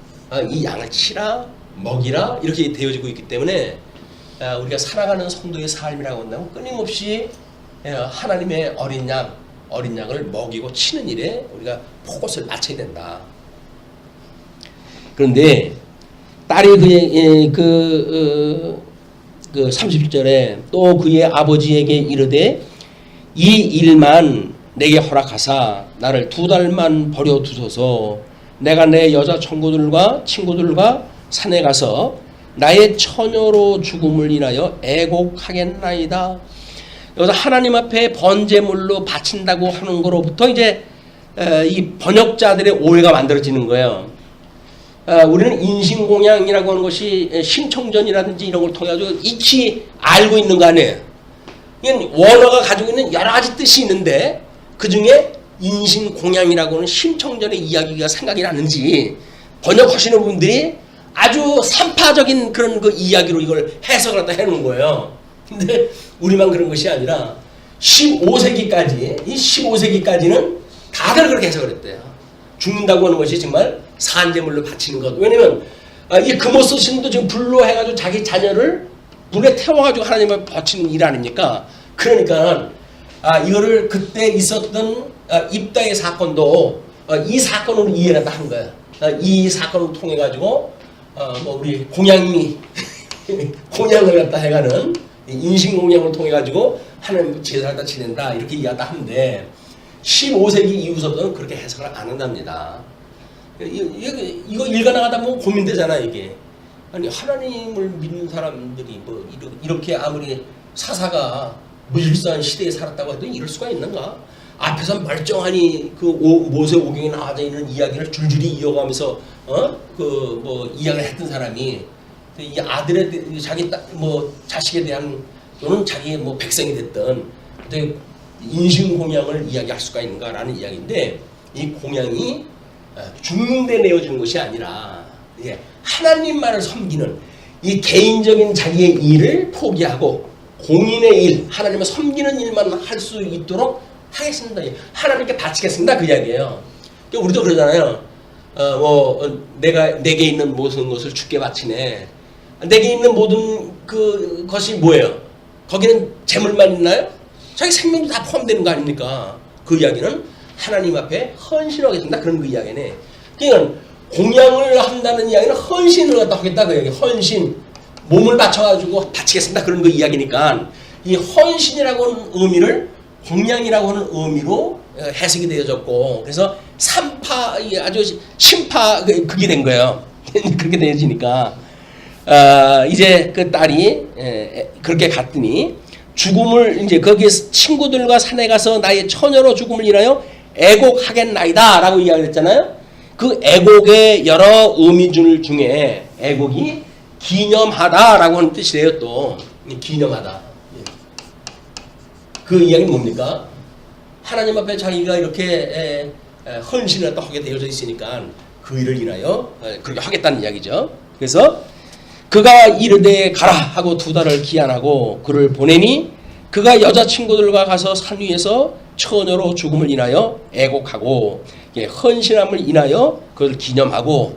이 양을 치라 먹이라 이렇게 되어지고 있기 때문에 우리가 살아가는 성도의 삶이라고 한다면 끊임없이 하나님의 어린 양을 먹이고 치는 일에 우리가 포커스를 맞춰야 된다. 그런데 딸이 그 30절에 또 그의 아버지에게 이르되 이 일만 내게 허락하사 나를 2달만 버려두소서. 내가 내 여자 친구들과 산에 가서 나의 처녀로 죽음을 인하여 애곡하겠나이다. 여기서 하나님 앞에 번제물로 바친다고 하는 거로부터 이제 이 번역자들의 오해가 만들어지는 거예요. 우리는 인신공양이라고 하는 것이 신청전이라든지 이런 걸 통해 가지고 익히 알고 있는 거 아니에요. 원어가 가지고 있는 여러 가지 뜻이 있는데 그 중에 인신공양이라고 하는 신청전의 이야기가 생각이 나는지 번역하시는 분들이 아주 산파적인 그런 그 이야기로 이걸 해석을 갖다 해놓은 거예요. 근데 우리만 그런 것이 아니라 15세기까지 이 15세기까지는 다들 그렇게 해석을 했대요. 죽는다고 하는 것이 정말 산재물로 바치는 것. 왜냐면 이 금오스 신도 지금 불로 해가지고 자기 자녀를 불에 태워가지고 하나님을 바치는 일 아닙니까? 그러니까 이거를 그때 있었던 입다의 사건도 이 사건으로 이해를 한 거야. 이 사건을 통해 가지고 뭐 우리 공양이 공양을 갖다 해가는 인신 공양을 통해 가지고 하나님 제사를 다 지낸다 이렇게 이해하다 하는데 15세기 이후서부터는 그렇게 해석을 안 한답니다. 이거 읽어나가다 보면 고민되잖아 이게. 아니 하나님을 믿는 사람들이 뭐 이렇게 아무리 사사가 무질서한 시대에 살았다고 해도 이럴 수가 있는가? 앞에서 멀쩡하니 그 모세오경에 나와져 있는 이야기를 줄줄이 이어가면서 그 뭐 이야기를 했던 사람이 이 아들의 자기 뭐 자식에 대한 또는 자기의 뭐 백성이 됐던 인신 공양을 이야기할 수가 있는가라는 이야기인데 이 공양이 죽는 데 내어주는 것이 아니라 하나님만을 섬기는 이 개인적인 자기의 일을 포기하고 공인의 일, 하나님을 섬기는 일만 할 수 있도록 하겠습니다. 하나님께 바치겠습니다. 그 이야기예요. 우리도 그러잖아요. 내게 있는 모든 것을 주께 바치네. 내게 있는 모든 그 것이 뭐예요? 거기는 재물만 있나요? 자기 생명도 다 포함되는 거 아닙니까? 그 이야기는 하나님 앞에 헌신하겠습니다. 그런 그 이야기네. 그러니까 공양을 한다는 이야기는 헌신을 갖다 하겠다. 그 이야기. 헌신. 몸을 바쳐가지고 바치겠습니다. 그런 그 이야기니까 이 헌신이라고 하는 의미를 공양이라고 하는 의미로 해석이 되어졌고 그래서 삼파 아주 심파 그게 된 거예요. 그렇게 되어지니까 이제 그 딸이 그렇게 갔더니 죽음을 이제 거기 친구들과 산에 가서 나의 처녀로 죽음을 인하여 애곡하겠나이다 라고 이야기를 했잖아요. 그 애곡의 여러 의미 중에 애곡이 기념하다라고 하는 뜻이래요. 또 기념하다. 그 이야기는 뭡니까? 하나님 앞에 자기가 이렇게 헌신을 또 하게 되어져 있으니까 그 일을 인하여 그렇게 하겠다는 이야기죠. 그래서 그가 이르되 가라 하고 2달을 기한하고 그를 보내니 그가 여자친구들과 가서 산 위에서 처녀로 죽음을 인하여 애곡하고 헌신함을 인하여 그걸 기념하고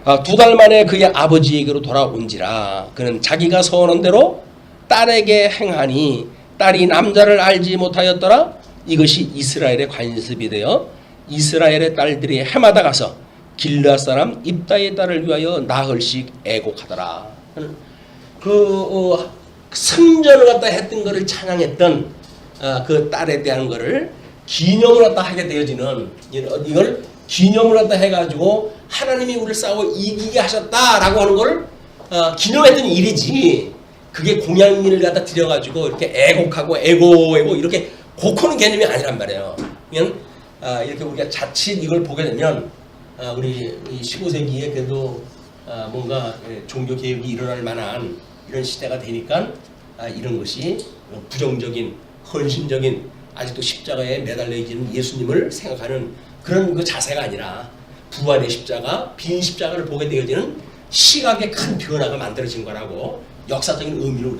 2달 만에 그의 아버지에게로 돌아온지라. 그는 자기가 서원한 대로 딸에게 행하니 딸이 남자를 알지 못하였더라. 이것이 이스라엘의 관습이 되어 이스라엘의 딸들이 해마다 가서 길르앗 사람 입다의 딸을 위하여 나흘씩 애곡하더라. 승전을 갖다 했던 것을 찬양했던 그 딸에 대한 것을 기념을 갖다 하게 되어지는 이걸 기념을 갖다 해가지고 하나님이 우리를 싸워 이기게 하셨다라고 하는 걸 기념했던 일이지. 그게 공양미를 갖다 들여가지고 이렇게 애곡하고 애고 이렇게 곡하는 개념이 아니란 말이에요. 그냥 이렇게 우리가 자칫 이걸 보게 되면 우리 15세기에 그래도 뭔가 종교 개혁이 일어날 만한 이런 시대가 되니까 이런 것이 부정적인 헌신적인 아직도 십자가에 매달려 있는 예수님을 생각하는 그런 그 자세가 아니라 부활의 십자가, 빈 십자가를 보게 되어지는 시각의 큰 변화가 만들어진 거라고 역사적인 의미로